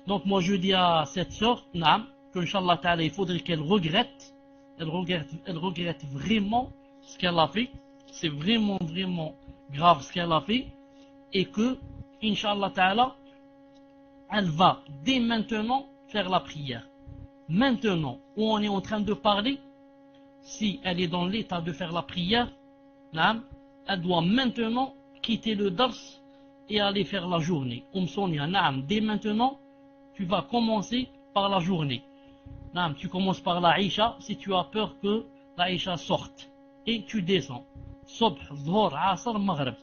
Donc moi je dis à cette sœur, Naam, qu'Inch'Allah Ta'ala, il faudrait qu'elle regrette. Elle regrette vraiment ce qu'elle a fait. C'est vraiment, vraiment grave ce qu'elle a fait. Et que, Inch'Allah Ta'ala, elle va dès maintenant faire la prière. Maintenant où on est en train de parler, si elle est dans l'état de faire la prière, Naam, elle doit maintenant quitter le dars et aller faire la journée. Sonia, Naam, dès maintenant, tu vas commencer par la journée. Naam, tu commences par la Isha si tu as peur que la Isha sorte. Et tu descends. Subh, Dhuhr, Asr, Maghrib.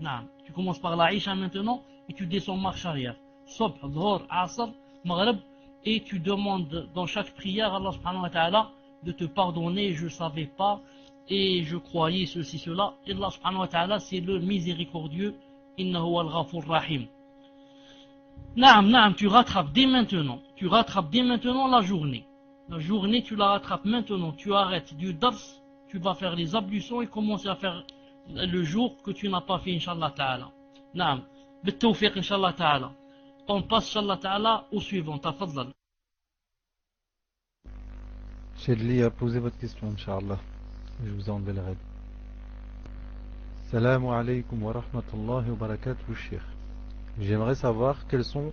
Naam, tu commences par la Isha maintenant et tu descends marche arrière. Subh, Dhuhr, Asr, Maghrib. Et tu demandes dans chaque prière à Allah subhanahu wa ta'ala de te pardonner. Je ne savais pas et je croyais ceci, cela. Et Allah subhanahu wa ta'ala, c'est le miséricordieux. Innahu al-Ghafur Rahim. Naam, tu rattrapes dès maintenant. Tu rattrapes dès maintenant la journée. La journée, tu la rattrapes maintenant. Tu arrêtes du dars, tu vas faire les ablutions et commencer à faire le jour que tu n'as pas fait, Inch'Allah Ta'ala. Naam, بالتوفيق Inch'Allah Ta'ala. On passe, Inch'Allah Ta'ala, au suivant. Tafadlal. Shedli a posé votre question, Inch'Allah. Je vous ai enlevé le raid. Salam alaykum wa rahmatullahi wa barakatuh, Cheikh. J'aimerais savoir quels sont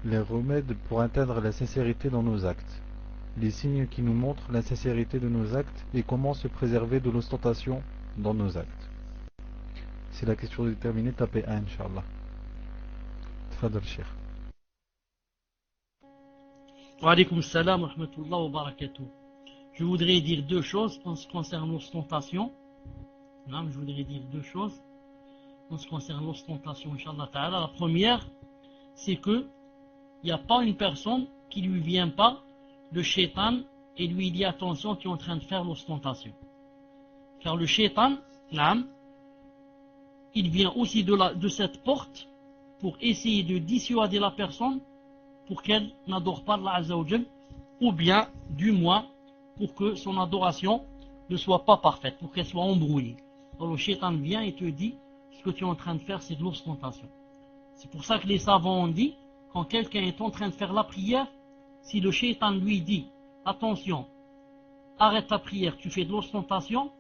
les remèdes pour atteindre la sincérité dans nos actes, les signes qui nous montrent la sincérité de nos actes et comment se préserver de l'ostentation dans nos actes. Si la question est terminée, tapez 1, Inch'Allah. Tfadal, Cheikh. Wa alaykum salam wa rahmatullahi wa barakatuh. Je voudrais dire deux choses en ce qui concerne l'ostentation. Je voudrais dire deux choses en ce qui concerne l'ostentation, Inch'Allah Ta'ala. La première, c'est que il n'y a pas une personne qui lui vient pas, le shaitan, et lui dit attention, tu es en train de faire l'ostentation. Car le shaitan, il vient aussi de cette porte pour essayer de dissuader la personne pour qu'elle n'adore pas Allah Azza wa Jal, ou bien, du moins, pour que son adoration ne soit pas parfaite, pour qu'elle soit embrouillée. Alors le shaitan vient et te dit ce que tu es en train de faire, c'est de l'ostentation. C'est pour ça que les savants ont dit, quand quelqu'un est en train de faire la prière, si le shaitan lui dit, attention, arrête ta prière, tu fais de l'ostentation,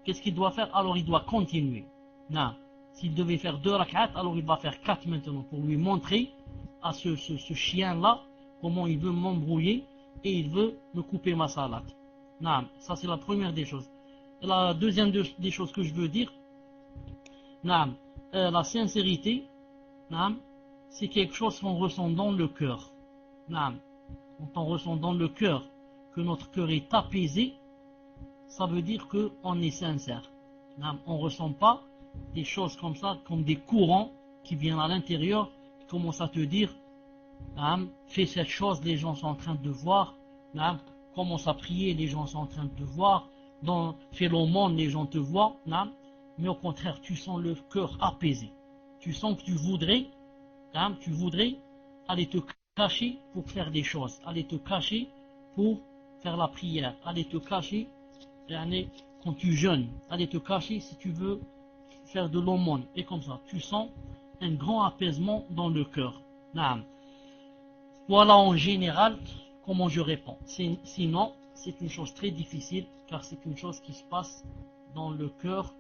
qu'est-ce qu'il doit faire? Alors il doit continuer. Non. S'il devait faire 2 rak'at, alors il va faire 4 maintenant, pour lui montrer à ce chien-là, comment il veut m'embrouiller, et il veut me couper ma salat. Non. Ça c'est la première des choses. Et la deuxième des choses que je veux dire, la sincérité, c'est quelque chose qu'on ressent dans le cœur. Quand on ressent dans le cœur que notre cœur est apaisé, ça veut dire qu'on est sincère. On ne ressent pas des choses comme ça, comme des courants qui viennent à l'intérieur, qui commencent à te dire, fais cette chose, les gens sont en train de voir, commence à prier, les gens sont en train de voir, fais l'aumône, les gens te voient, mais au contraire, tu sens le cœur apaisé. Tu sens que tu voudrais aller te cacher pour faire des choses, aller te cacher pour faire la prière, aller te cacher quand tu jeûnes, aller te cacher si tu veux faire de l'aumône, et comme ça, tu sens un grand apaisement dans le cœur. Voilà en général comment je réponds. Sinon, c'est une chose très difficile, car c'est une chose qui se passe dans le cœur,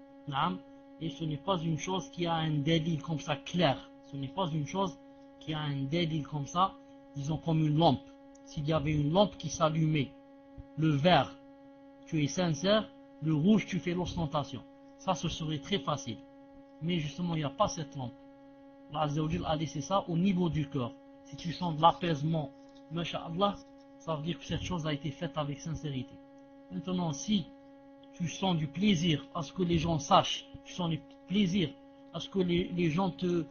et ce n'est pas une chose qui a un délit comme ça clair. Ce n'est pas une chose qui a un délit comme ça, disons comme une lampe. S'il y avait une lampe qui s'allumait, le vert, tu es sincère, le rouge, tu fais l'ostentation. Ça, ce serait très facile. Mais justement, il n'y a pas cette lampe. Allah Azza wa Jalla a laissé ça au niveau du cœur. Si tu sens de l'apaisement, masha'Allah, ça veut dire que cette chose a été faite avec sincérité. Maintenant, si tu sens du plaisir à ce que les gens sachent, tu sens du plaisir à ce que les gens te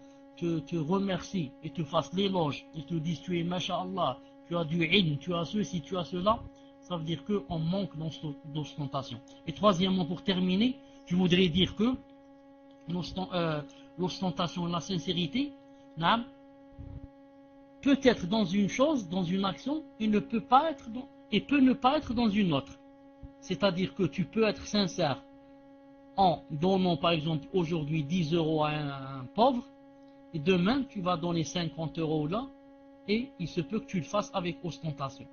remercient et te fassent l'éloge, et te disent tu es masha'Allah, tu as du ilm, tu as ceci, tu as cela, ça veut dire qu'on manque d'ostentation. Et troisièmement, pour terminer, je voudrais dire que l'ostentation, la sincérité, peut être dans une chose, dans une action, et peut ne pas être dans une autre. C'est-à-dire que tu peux être sincère en donnant par exemple aujourd'hui 10 € à un pauvre, et demain tu vas donner 50 € là, et il se peut que tu le fasses avec ostentation.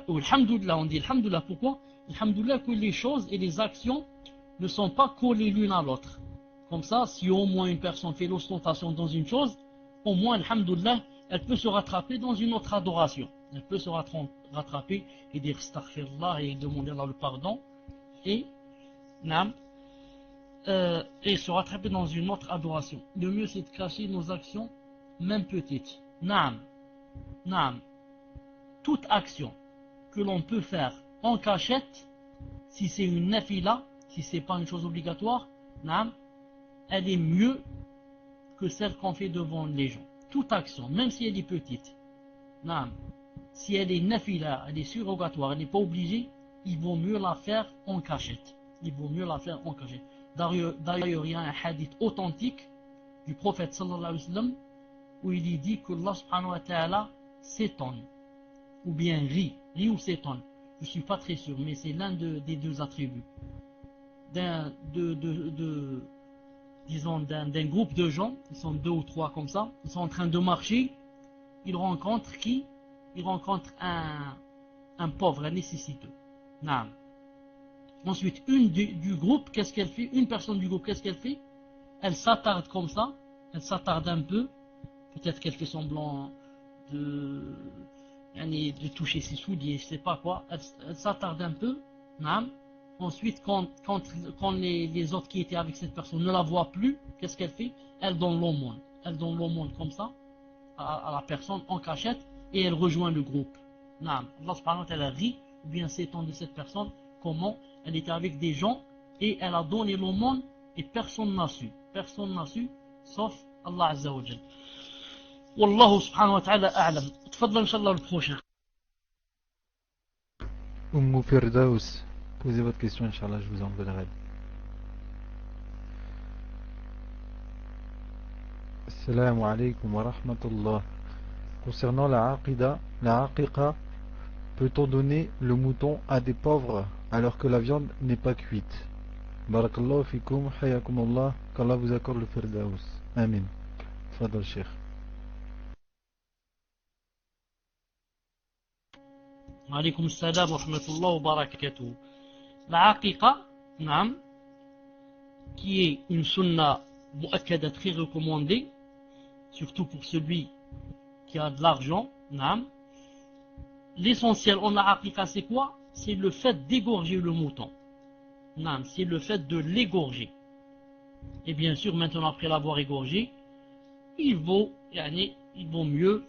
Alhamdoulilah, on dit Alhamdoulilah, pourquoi? Alhamdoulilah que les choses et les actions ne sont pas collées l'une à l'autre. Comme ça, si au moins une personne fait l'ostentation dans une chose, au moins, alhamdoulilah, elle peut se rattraper dans une autre adoration. Elle peut se rattraper et dire astaghfirullah et demander Allah le pardon et se rattraper dans une autre adoration. Le mieux, c'est de cacher nos actions, même petites. Toute action que l'on peut faire en cachette, si c'est une nafila, si c'est pas une chose obligatoire, elle est mieux que celle qu'on fait devant les gens. Toute action, même si elle est petite, si elle est nafila, elle est surrogatoire, elle n'est pas obligée, il vaut mieux la faire en cachette. Il vaut mieux la faire en cachette. D'ailleurs, il y a un hadith authentique du prophète sallallahu alayhi wa sallam où il dit que Allah subhanahu wa ta'ala s'étonne, ou bien rit ou s'étonne. Je ne suis pas très sûr, mais c'est l'un des deux attributs. Disons d'un groupe de gens, ils sont 2 ou 3 comme ça, ils sont en train de marcher, ils rencontrent qui? Ils rencontrent un pauvre, un nécessiteux. Ensuite, une du groupe, qu'est-ce qu'elle fait? Une personne du groupe, qu'est-ce qu'elle fait? Elle s'attarde comme ça, elle s'attarde un peu, peut-être qu'elle fait semblant de toucher ses souliers, je sais pas quoi, elle s'attarde un peu, ensuite quand les autres qui étaient avec cette personne ne la voient plus, qu'est-ce qu'elle fait? Elle donne l'aumône comme ça à la personne en cachette et elle rejoint le groupe. Allah subhanahu wa ta'ala rit ou bien s'étonne de cette personne, comment elle était avec des gens et elle a donné l'aumône et personne n'a su, sauf Allah Azza wa Jal. Wallahu subhanahu wa ta'ala a'lam. Tfadal inshallah le prochain. Firdaus, posez votre question, Inch'Allah, je vous enverrai. Assalamu alaikum wa rahmatullah. Concernant la aqiqa, peut-on donner le mouton à des pauvres alors que la viande n'est pas cuite? Barakallahu fikum, hayakumullah, qu'Allah vous accorde le firdaus. Amin. Fadal Sheikh. Alaykoum salam wa rahmatullah wa barakatuh. La aqiqa, qui est une sunna mu'akkada très recommandée, surtout pour celui qui a de l'argent, l'essentiel en aqiqa c'est quoi? C'est le fait d'égorger le mouton. C'est le fait de l'égorger. Et bien sûr, maintenant après l'avoir égorgé, il vaut mieux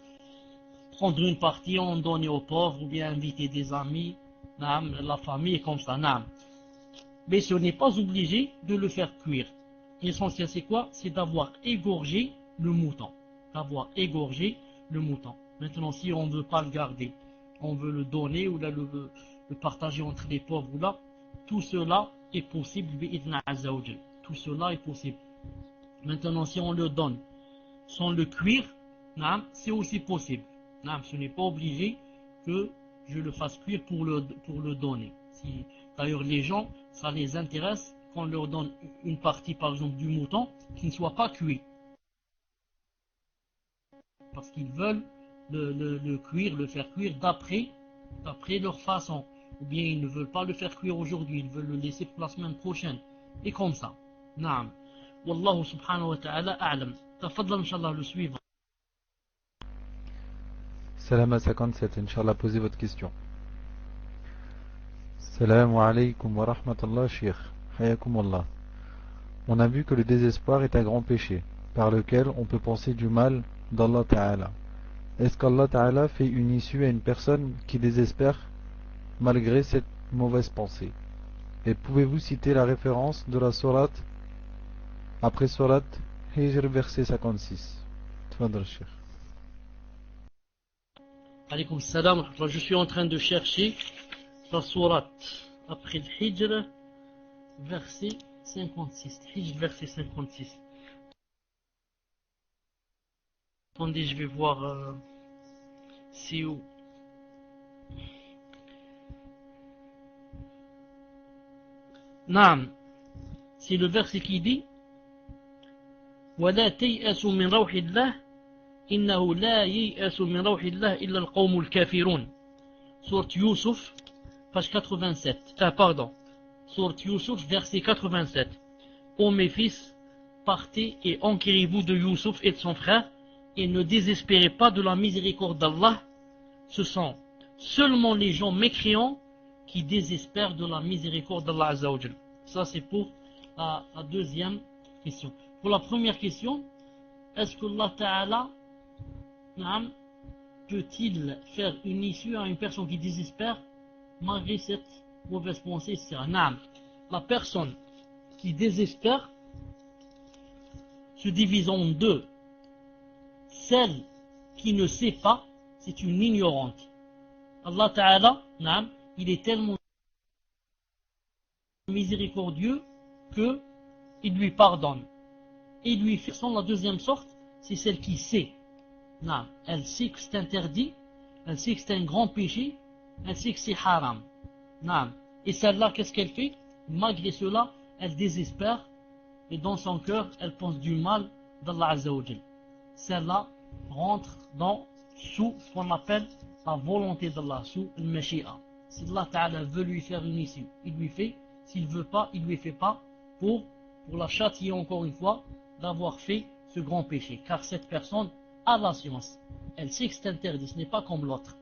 prendre une partie, en donner aux pauvres, ou bien inviter des amis, naam, la famille, comme ça, naam. Mais ce n'est pas obligé de le faire cuire. L'essentiel, c'est quoi? C'est d'avoir égorgé le mouton. D'avoir égorgé le mouton. Maintenant, si on ne veut pas le garder, on veut le donner ou là, le partager entre les pauvres, ou là, tout cela est possible, bi'idhna azza wa jal. Tout cela est possible. Maintenant, si on le donne sans le cuire, c'est aussi possible. Ce n'est pas obligé que je le fasse cuire pour le donner. Si, d'ailleurs, les gens, ça les intéresse qu'on leur donne une partie, par exemple, du mouton qui ne soit pas cuit. Parce qu'ils veulent le cuire, le faire cuire d'après leur façon. Ou bien ils ne veulent pas le faire cuire aujourd'hui, ils veulent le laisser pour la semaine prochaine. Et comme ça. Naam. Wallahu subhanahu wa ta'ala a'lam. Tafadhal, Inch'Allah, le suivant. Salam 57, Inch'Allah, posez votre question. Salam alaykum wa rahmatullah, Sheikh. Hayakum Allah. On a vu que le désespoir est un grand péché, par lequel on peut penser du mal d'Allah Ta'ala. Est-ce qu'Allah Ta'ala fait une issue à une personne qui désespère malgré cette mauvaise pensée? Et pouvez-vous citer la référence de la sourate après sourate Hijr verset 56? Tfadal, Sheikh. Alaykoum salam. Je suis en train de chercher la sourate après le Hijr verset 56. Hijr verset 56. Attendez, je vais voir c'est où. Naam, c'est le verset qui dit وَلَا تَيْأَسُوا مِنْ رَوْحِ اللَّهِ إِنَّهُ لَا يَيْأَسُ مِنْ رَوْحِ اللَّهِ إِلَّا الْقَوْمُ الْكَافِرُونَ. Sourate Youssouf, page 87. Pardon. Sourate Youssouf, verset 87. Ô mes fils, partez et enquérez-vous de Youssouf et de son frère, et ne désespérez pas de la miséricorde d'Allah. Ce sont seulement les gens mécréants qui désespèrent de la miséricorde d'Allah Azza wa Jal. Ça, c'est pour la deuxième question. Pour la première question, est-ce que Allah Ta'ala peut-il faire une issue à une personne qui désespère malgré cette mauvaise pensée? C'est un âme. La personne qui désespère se divise en deux. Celle qui ne sait pas, c'est une ignorante. Allah Ta'ala, il est tellement miséricordieux que il lui pardonne. Et il lui fait sans la deuxième sorte, c'est celle qui sait. Elle sait que c'est interdit, elle sait que c'est un grand péché, elle sait que c'est haram. Et celle-là, qu'est-ce qu'elle fait? Malgré cela, elle désespère et dans son cœur, elle pense du mal d'Allah Azza wa Jal. Celle-là rentre sous ce qu'on appelle la volonté d'Allah, sous le Mashi'a. Si Allah Ta'ala veut lui faire une issue, il lui fait. S'il ne veut pas, il ne lui fait pas pour la châtier encore une fois d'avoir fait ce grand péché. Car cette personne a la science. Elle sait que c'est interdit, ce n'est pas comme l'autre.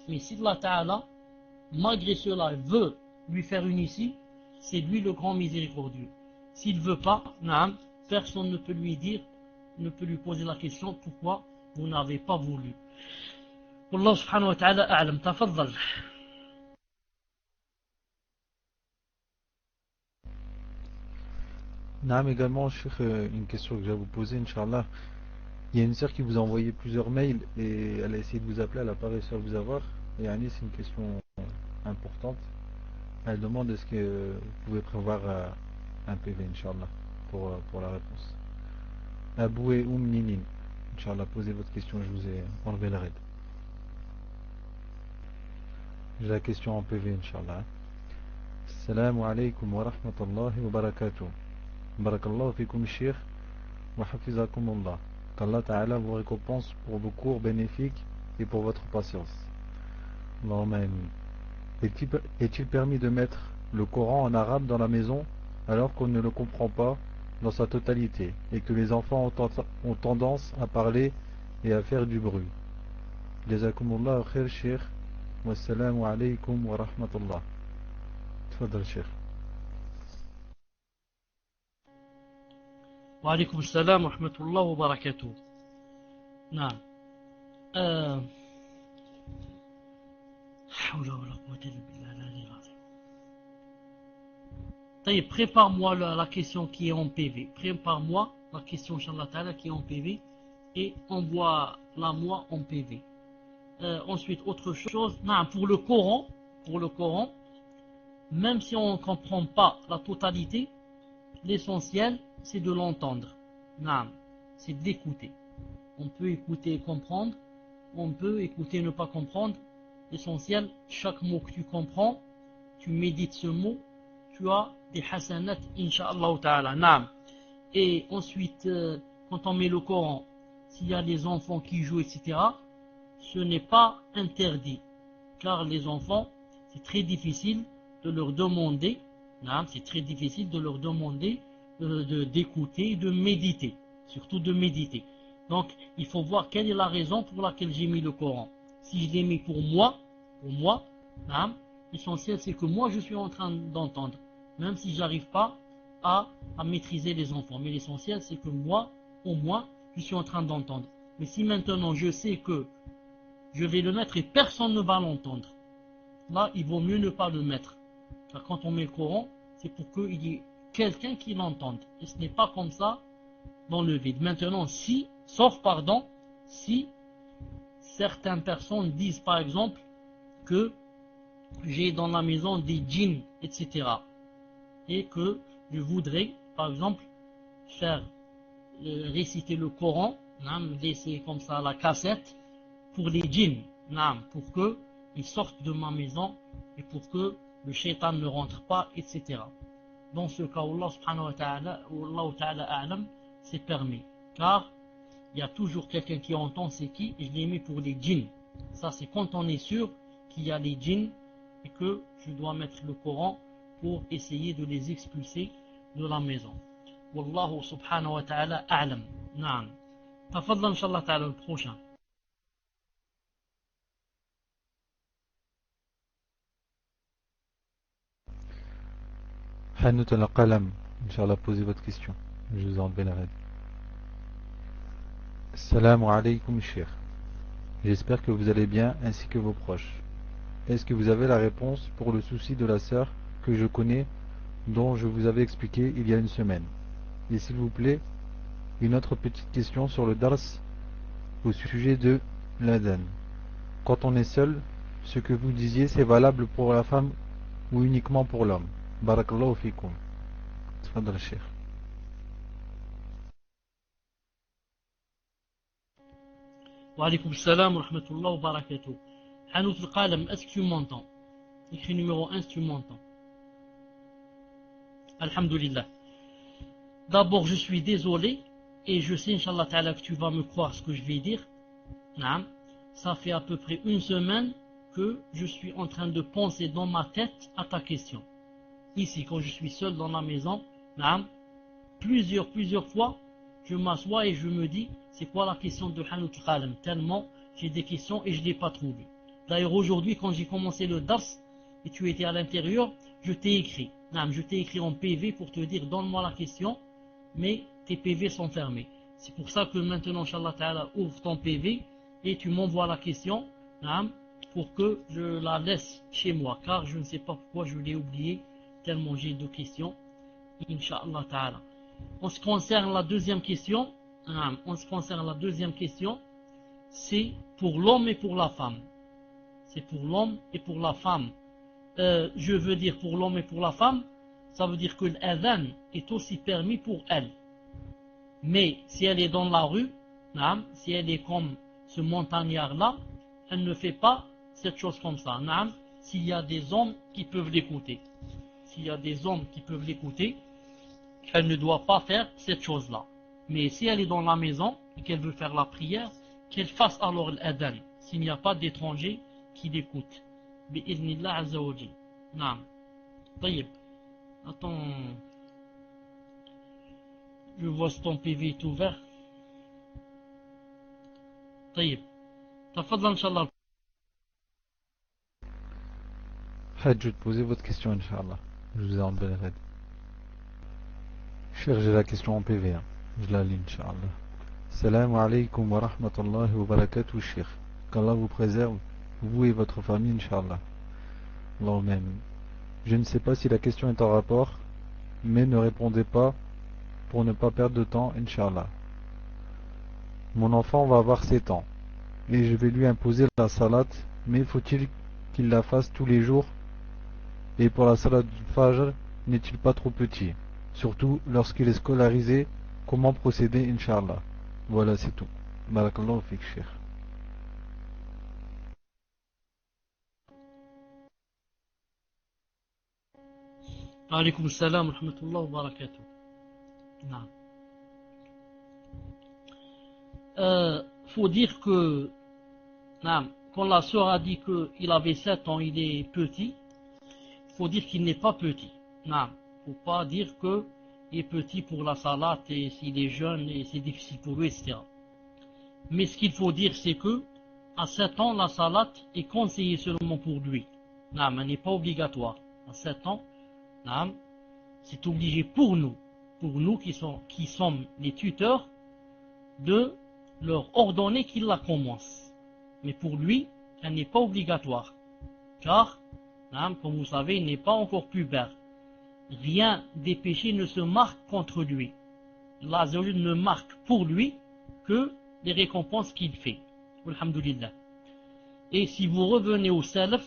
Mais si Allah Ta'ala, malgré cela, veut lui faire une issue, c'est lui le grand miséricordieux. S'il ne veut pas, personne ne peut lui dire, ne peut lui poser la question pourquoi vous n'avez pas voulu. Wallah subhanahu wa ta'ala a'lam. Tafaddal. Naam, également, Cheikh, une question que j'ai à vous poser, Inch'Allah. Il y a une sœur qui vous a envoyé plusieurs mails et elle a essayé de vous appeler, elle n'a pas réussi à vous avoir. Et Annie, c'est une question importante. Elle demande est-ce que vous pouvez prévoir un PV, Inch'Allah, pour la réponse. Abou et Ninin. Inch'Allah, posez votre question, je vous ai enlevé le raid. J'ai la question en PV, Inch'Allah. Assalamu alaikum wa rahmatullahi wa barakatuh. Barakallahu fikum, Sheikh, wa hafizakum Allah. Qu'Allah Ta'ala vous récompense pour vos cours bénéfiques et pour votre patience. Allahumma amin. Est-il permis de mettre le Coran en arabe dans la maison alors qu'on ne le comprend pas dans sa totalité et que les enfants ont tendance à parler et à faire du bruit? Jazakumullah khair, Sheikh. Wassalamu alaykum wa rahmatullah. Tfadal, Sheikh. Wa alaykum salam wa rahmatullah wa barakatuh. Prépare-moi la question qui est en PV. Prépare-moi la question, Inch'Allah Ta'ala, qui est en PV et envoie-la moi en PV. Ensuite, autre chose, non, pour le Coran, même si on ne comprend pas la totalité, l'essentiel, c'est de l'entendre. Non, c'est d'écouter. On peut écouter et comprendre, on peut écouter et ne pas comprendre. L'essentiel, chaque mot que tu comprends, tu médites ce mot, tu as des hasanat, insha'Allah ta'ala. Naam. Et ensuite, quand on met le Coran, s'il y a des enfants qui jouent, etc., ce n'est pas interdit. Car les enfants, c'est très difficile de leur demander, c'est très difficile de leur demander d'écouter, de méditer, surtout de méditer. Donc, il faut voir quelle est la raison pour laquelle j'ai mis le Coran. Si je l'ai mis pour moi, l'essentiel c'est que moi je suis en train d'entendre, même si je n'arrive pas à maîtriser les enfants. Mais l'essentiel c'est que moi, au moins, je suis en train d'entendre. Mais si maintenant je sais que je vais le mettre et personne ne va l'entendre, là il vaut mieux ne pas le mettre. Car quand on met le Coran, c'est pour qu'il y ait quelqu'un qui l'entende. Et ce n'est pas comme ça dans le vide. Maintenant, si certaines personnes disent par exemple que j'ai dans la maison des djinns, etc. Et que je voudrais, par exemple, faire réciter le Coran, laisser comme ça la cassette pour les djinns, pour qu'ils sortent de ma maison et pour que le shaitan ne rentre pas, etc. Dans ce cas, Allah subhanahu wa ta'ala, Wallahu ta'ala a'lam, c'est permis. Car il y a toujours quelqu'un qui entend, c'est qui? Et je l'ai mis pour les djinns. Ça, c'est quand on est sûr qu'il y a les djinns et que je dois mettre le Coran pour essayer de les expulser de la maison. Wallahu subhanahu wa ta'ala a'lam. Na'am. Tafadhal inshallah ta'ala le prochain. Hanout al-Qalam, Inch'Allah, posez votre question. Je vous ai enlevé la raide. Salam alaykoum, cher. J'espère que vous allez bien ainsi que vos proches. Est-ce que vous avez la réponse pour le souci de la sœur que je connais, dont je vous avais expliqué il y a une semaine? Et s'il vous plaît, une autre petite question sur le dars au sujet de l'adhan. Quand on est seul, ce que vous disiez, c'est valable pour la femme ou uniquement pour l'homme? Barakallahu fikum. Tfadal Cheikh. Wa alaykoum salam wa rahmatullah wa barakatuh. Hanout al-Qalam, est-ce que tu m'entends? Écrit numéro 1 si tu m'entends. Alhamdulillah. D'abord, je suis désolé et je sais, Inch'Allah Ta'ala, que tu vas me croire ce que je vais dire. Ça fait à peu près une semaine que je suis en train de penser dans ma tête à ta question. Ici, quand je suis seul dans la maison, plusieurs fois, je m'assois et je me dis, c'est quoi la question de Hanout al-Qalam? Tellement j'ai des questions et je ne l'ai pas trouvée. D'ailleurs, aujourd'hui, quand j'ai commencé le dars et tu étais à l'intérieur, je t'ai écrit. Je t'ai écrit en PV pour te dire, donne-moi la question, mais tes PV sont fermés. C'est pour ça que maintenant, Inch'Allah Ta'ala, ouvre ton PV et tu m'envoies la question, pour que je la laisse chez moi, car je ne sais pas pourquoi je l'ai oublié, tellement j'ai de questions, Inch'Allah Ta'ala. En ce qui concerne la deuxième question, c'est pour l'homme et pour la femme. C'est pour l'homme et pour la femme. Je veux dire pour l'homme et pour la femme, ça veut dire que l'adhan est aussi permis pour elle. Mais si elle est dans la rue, si elle est comme ce montagnard-là, elle ne fait pas cette chose comme ça. S'il y a des hommes qui peuvent l'écouter. Elle ne doit pas faire cette chose-là. Mais si elle est dans la maison et qu'elle veut faire la prière, qu'elle fasse alors l'adhan, s'il n'y a pas d'étrangers qui l'écoutent. Bi'idhnillah azza wa jal. Naam. Tayyib. Attends. Je vois si ton PV est ouvert. Tayyib. Tafadhal inshallah. Hajjud, posez votre question, Inch'Allah. Je vous ai enlevé la raide. Cher, j'ai la question en PV. Je la lis, Inch'Allah. Salam alaykum wa rahmatullahi wa barakatuh, Cheikh. Qu'Allah vous préserve, vous et votre famille, Inch'Allah. Allahumma amin. Je ne sais pas si la question est en rapport, mais ne répondez pas pour ne pas perdre de temps, Inch'Allah. Mon enfant va avoir 7 ans et je vais lui imposer la salate, mais faut-il qu'il la fasse tous les jours? Et pour la salade du Fajr, n'est-il pas trop petit? Surtout lorsqu'il est scolarisé, comment procéder, Inch'Allah? Voilà, c'est tout. Barakallahu fik, Cheikh. Alaykoum salam wa rahmatullah wa barakatuh. Non. Faut dire que non, quand la sœur a dit qu'il avait 7 ans, il est petit, faut dire qu'il n'est pas petit. Non, faut pas dire qu'il est petit pour la salade et s'il est jeune et c'est difficile pour lui, etc. Mais ce qu'il faut dire, c'est que à 7 ans, la salade est conseillée seulement pour lui. Non, elle n'est pas obligatoire. À 7 ans, non, c'est obligé pour nous qui sommes les tuteurs, de leur ordonner qu'ils la commencent. Mais pour lui, elle n'est pas obligatoire. Car, comme vous savez, il n'est pas encore pubère. Rien des péchés ne se marque contre lui. Allah ne marque pour lui que les récompenses qu'il fait. Alhamdulillah. Et si vous revenez au Salaf,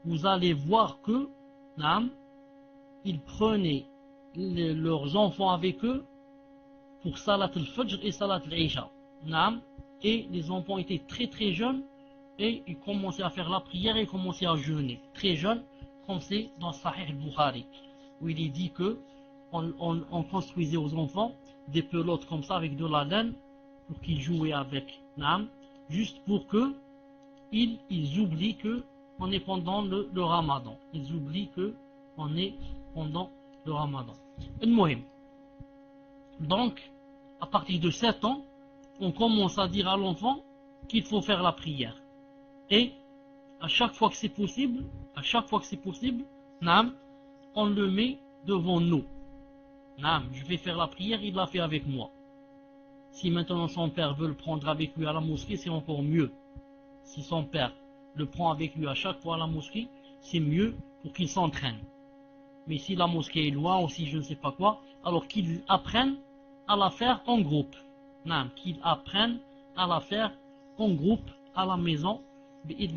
vous allez voir que ils prenaient leurs enfants avec eux pour Salat al-Fajr et Salat al-Isha. Et les enfants étaient très très jeunes et ils commençaient à faire la prière et ils commençaient à jeûner. Très jeunes, comme c'est dans Sahih al-Bukhari, où il est dit que on construisait aux enfants des pelotes comme ça avec de la laine pour qu'ils jouaient avec. Juste pour que ils oublient que on est pendant le Ramadan. Ils oublient que on est pendant le Ramadan. Donc, à partir de 7 ans, on commence à dire à l'enfant qu'il faut faire la prière. Et à chaque fois que c'est possible, on le met devant nous. Je vais faire la prière, il l'a fait avec moi. Si maintenant son père veut le prendre avec lui à la mosquée, c'est encore mieux. Si son père le prend avec lui à chaque fois à la mosquée, c'est mieux pour qu'il s'entraîne. Mais si la mosquée est loin ou si je ne sais pas quoi, alors qu'il apprenne à la faire en groupe. Qu'il apprenne à la faire en groupe à la maison. Et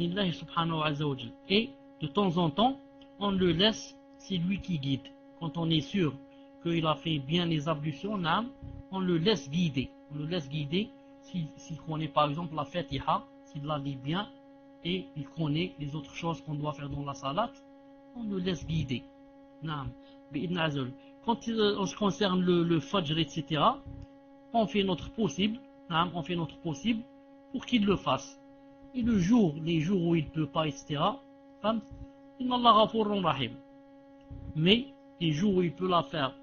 de temps en temps, on le laisse, c'est lui qui guide. Quand on est sûr qu'il a fait bien les ablutions, on le laisse guider. On le laisse guider s'il connaît par exemple la Fatiha, s'il la lit bien et il connaît les autres choses qu'on doit faire dans la salat, on le laisse guider. Quand on se concerne le Fajr, etc., on fait notre possible, pour qu'il le fasse. Et les jours où il ne peut pas, etc., mais les jours où il peut la faire,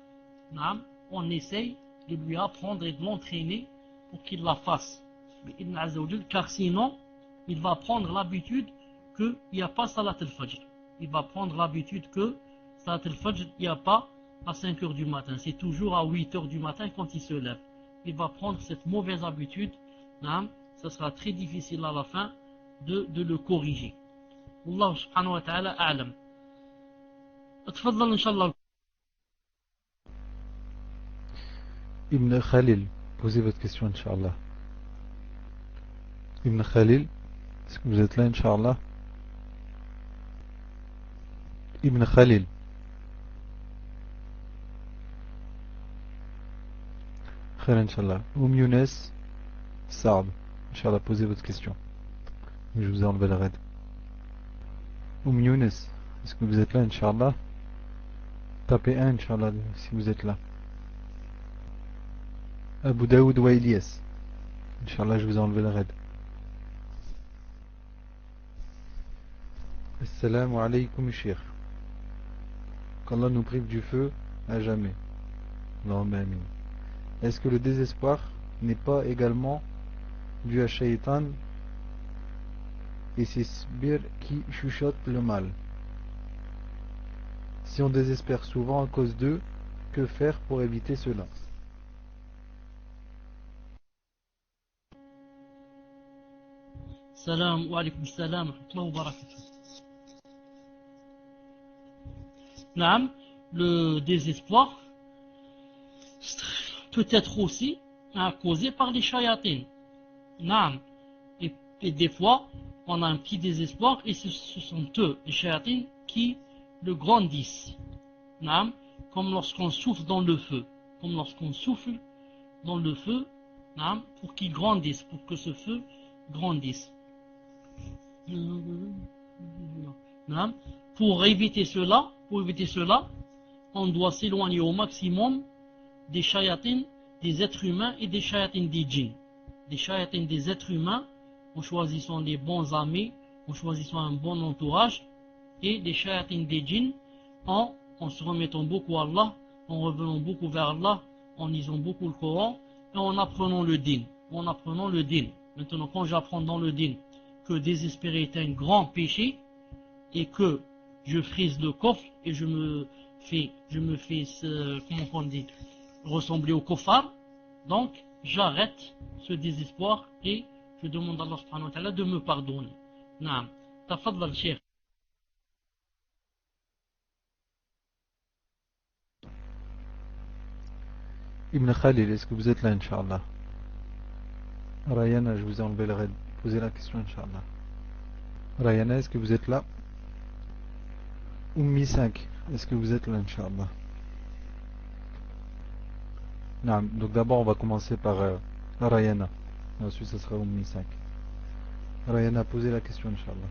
on essaye de lui apprendre et de l'entraîner pour qu'il la fasse. Car sinon, il va prendre l'habitude qu'il n'y a pas Salat al-Fajr. Il va prendre l'habitude que Salat al-Fajr, il n'y a pas à 5 heures du matin. C'est toujours à 8 heures du matin quand il se lève. Il va prendre cette mauvaise habitude. Ça sera très difficile à la fin de le corriger. Allah subhanahu wa ta'ala a'lam. Tfadlal inshallah. Ibn Khalil, posez votre question, Inch'Allah. Ibn Khalil, est-ce que vous êtes là, Inch'Allah? Ibn Khalil. Khair, Inch'Allah. Younes Saad, Inch'Allah, posez votre question. Je vous ai enlevé la raide. Younes, est-ce que vous êtes là, Inch'Allah? Tapez 1, Inch'Allah, si vous êtes là. Abu Daoud wa Ilyas. Inch'Allah, je vous ai enlevé la raide. Assalamu alaykum, Cheikh. Qu'Allah nous prive du feu à jamais. Allahumma amin. Est-ce que le désespoir n'est pas également dû à Shaitan et ses sbires qui chuchotent le mal? Si on désespère souvent à cause d'eux, que faire pour éviter cela? Salam wa alaykum salam wa barakatuh. Naam, le désespoir peut être aussi causé par les shayatines. Naam. Et des fois, on a un petit désespoir et ce sont eux, les shayatines, qui le grandissent. Naam. Comme lorsqu'on souffle dans le feu. Comme lorsqu'on souffle dans le feu, naam, pour qu'il grandisse, pour que ce feu grandisse. Naam. Pour éviter cela, on doit s'éloigner au maximum des shayatines, des êtres humains et des shayatines des djinns. Des shayatines des êtres humains, en choisissant les bons amis, en choisissant un bon entourage, et des shayatines des djinns en se remettant beaucoup à Allah, en revenant beaucoup vers Allah, en lisant beaucoup le Coran, et en apprenant le din. Maintenant, quand j'apprends dans le din que désespérer est un grand péché, et que je frise le coffre, et je me fais comment on dit, ressembler au kofar, donc j'arrête ce désespoir, et je demande à Allah subhanahu wa ta'ala de me pardonner. Naam. Tafaddal, Cheikh. Ibn Khalil, est-ce que vous êtes là, Inch'Allah? Rayana, je vous ai enlevé le raid. Posez la question, Inch'Allah. Rayana, est-ce que vous êtes là? Ummi 5, est-ce que vous êtes là, Inch'Allah? Non, donc d'abord, on va commencer par Rayana. Ensuite, ce sera Ummi 5. Rayana, posez la question, Inch'Allah.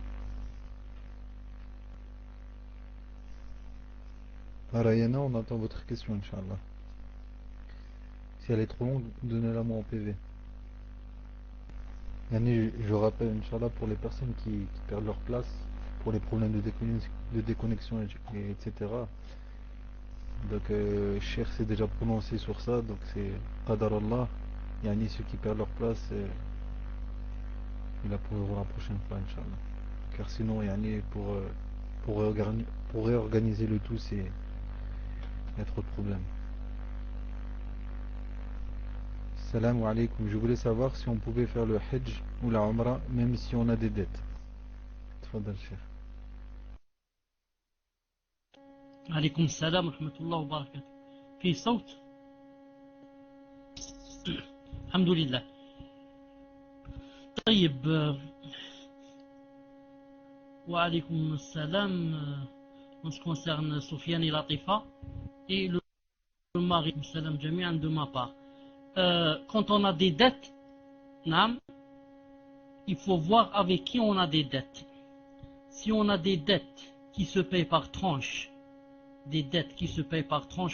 Rayana, on attend votre question, Inch'Allah. Si elle est trop longue, donnez-la moi en PV. Yani, je rappelle, Inch'Allah, pour les personnes qui perdent leur place, pour les problèmes de déconnexion, etc. Donc, Cheikh s'est déjà prononcé sur ça, donc c'est Qadar Allah. Yani, ceux qui perdent leur place, il la pour la prochaine fois, Inch'Allah. Car sinon, yani, pour réorganiser le tout, il y a trop de problèmes. Salam alaikum, je voulais savoir si on pouvait faire le Hajj ou la Umrah même si on a des dettes. Tfadal, Cheikh. Alaykoum salam wa rahmatullah wa barakatuh. Fi sawt. Alhamdulillah. طيب. Wa alaykoum salam. En ce qui concerne Soufiane et Latifa et le mari, salam jami'an de ma part. Quand on a des dettes, il faut voir avec qui on a des dettes. Si on a des dettes qui se payent par tranche,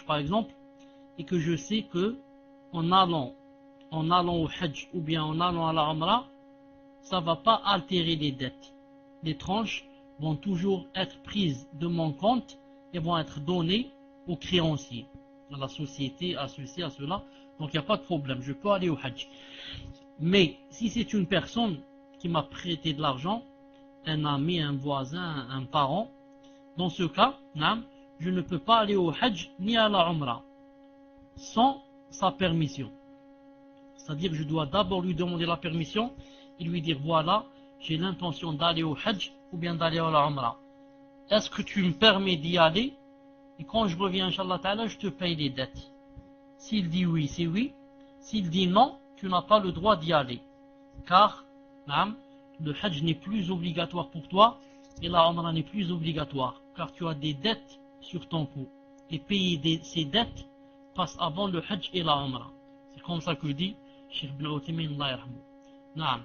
par exemple, et que je sais que en allant au Hajj ou bien en allant à la Umrah, ça ne va pas altérer les dettes. Les tranches vont toujours être prises de mon compte et vont être données aux créanciers, à la société, à ceci, à cela. Donc il n'y a pas de problème, je peux aller au Hajj. Mais si c'est une personne qui m'a prêté de l'argent, un ami, un voisin, un parent, dans ce cas, je ne peux pas aller au Hajj ni à la Umrah sans sa permission. C'est-à-dire que je dois d'abord lui demander la permission et lui dire voilà, j'ai l'intention d'aller au Hajj ou bien d'aller à la Umrah. Est-ce que tu me permets d'y aller? Et quand je reviens, Inch'Allah Ta'ala, je te paye les dettes. S'il dit oui, c'est oui. S'il dit non, tu n'as pas le droit d'y aller. Car le Hajj n'est plus obligatoire pour toi et la Umrah n'est plus obligatoire. Car tu as des dettes sur ton cou. Et payer ces dettes passe avant le Hajj et la Umrah. C'est comme ça que dit Cheikh Ibn Uthaymin, Allah yarhamou. Naam.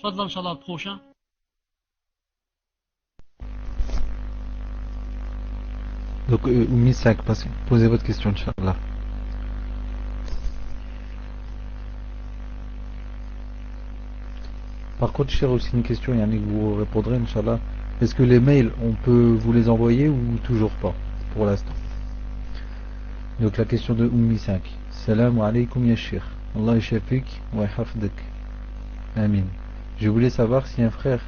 Fadlan, Inch'Allah, le prochain. Donc, Oumi 5, posez votre question, Inch'Allah. Par contre, j'ai aussi une question, Yannick, vous répondrez, Inch'Allah. Est-ce que les mails, on peut vous les envoyer ou toujours pas, pour l'instant? Donc, la question de Oumi 5. Salam alaykoum ya Cheikh. Allah yashafik wa yahafdak. Amin. Je voulais savoir si un frère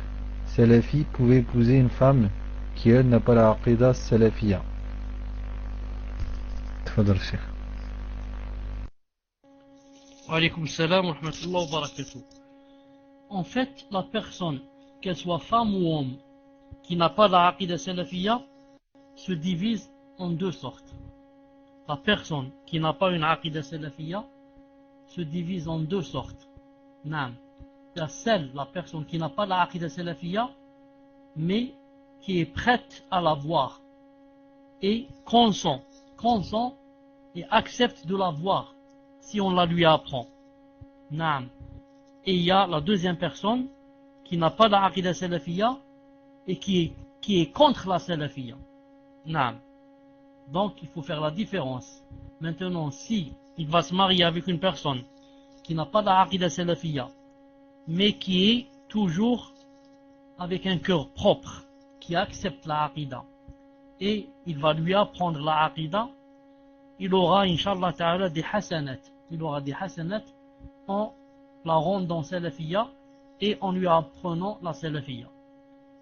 salafi pouvait épouser une femme qui, elle, n'a pas la aqidah salafiyya. Tfadal, Cheikh. Wa alaykoum salam wa rahmatullah wa barakatuh. En fait, la personne, qu'elle soit femme ou homme, qui n'a pas la aqidah salafiyya, se divise en deux sortes. La personne qui n'a pas une aqidah salafiyya se divise en deux sortes. Naam. Il y a la personne qui n'a pas la aqidah salafiyya, mais qui est prête à la voir et consent et accepte de la voir si on la lui apprend. Naam. Et il y a la deuxième personne qui n'a pas la aqidah salafiyya et qui est contre la salafiyya. Naam. Donc il faut faire la différence. Maintenant, si il va se marier avec une personne qui n'a pas la aqidah salafiyya, mais qui est toujours avec un cœur propre, qui accepte la aqidah, et il va lui apprendre la aqidah, il aura, inshallah ta'ala, des hasanat. Il aura des hasanat en la rendant salafiyya et en lui apprenant la salafiyya.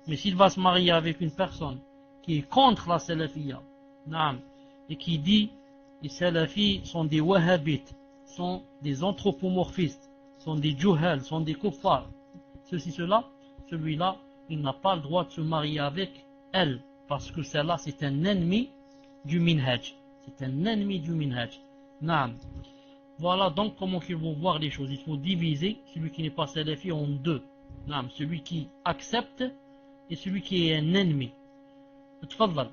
Mais s'il va se marier avec une personne qui est contre la salafiyya, et qui dit les salafis sont des wahhabites, sont des anthropomorphistes, sont des juhal, sont des kuffars, ceci, cela, celui-là, il n'a pas le droit de se marier avec elle, parce que celle-là, c'est un ennemi du minhaj. C'est un ennemi du minhaj. Naam. Voilà donc comment il faut voir les choses. Il faut diviser celui qui n'est pas salafi en deux. Naam. Celui qui accepte et celui qui est un ennemi. Tfadhal.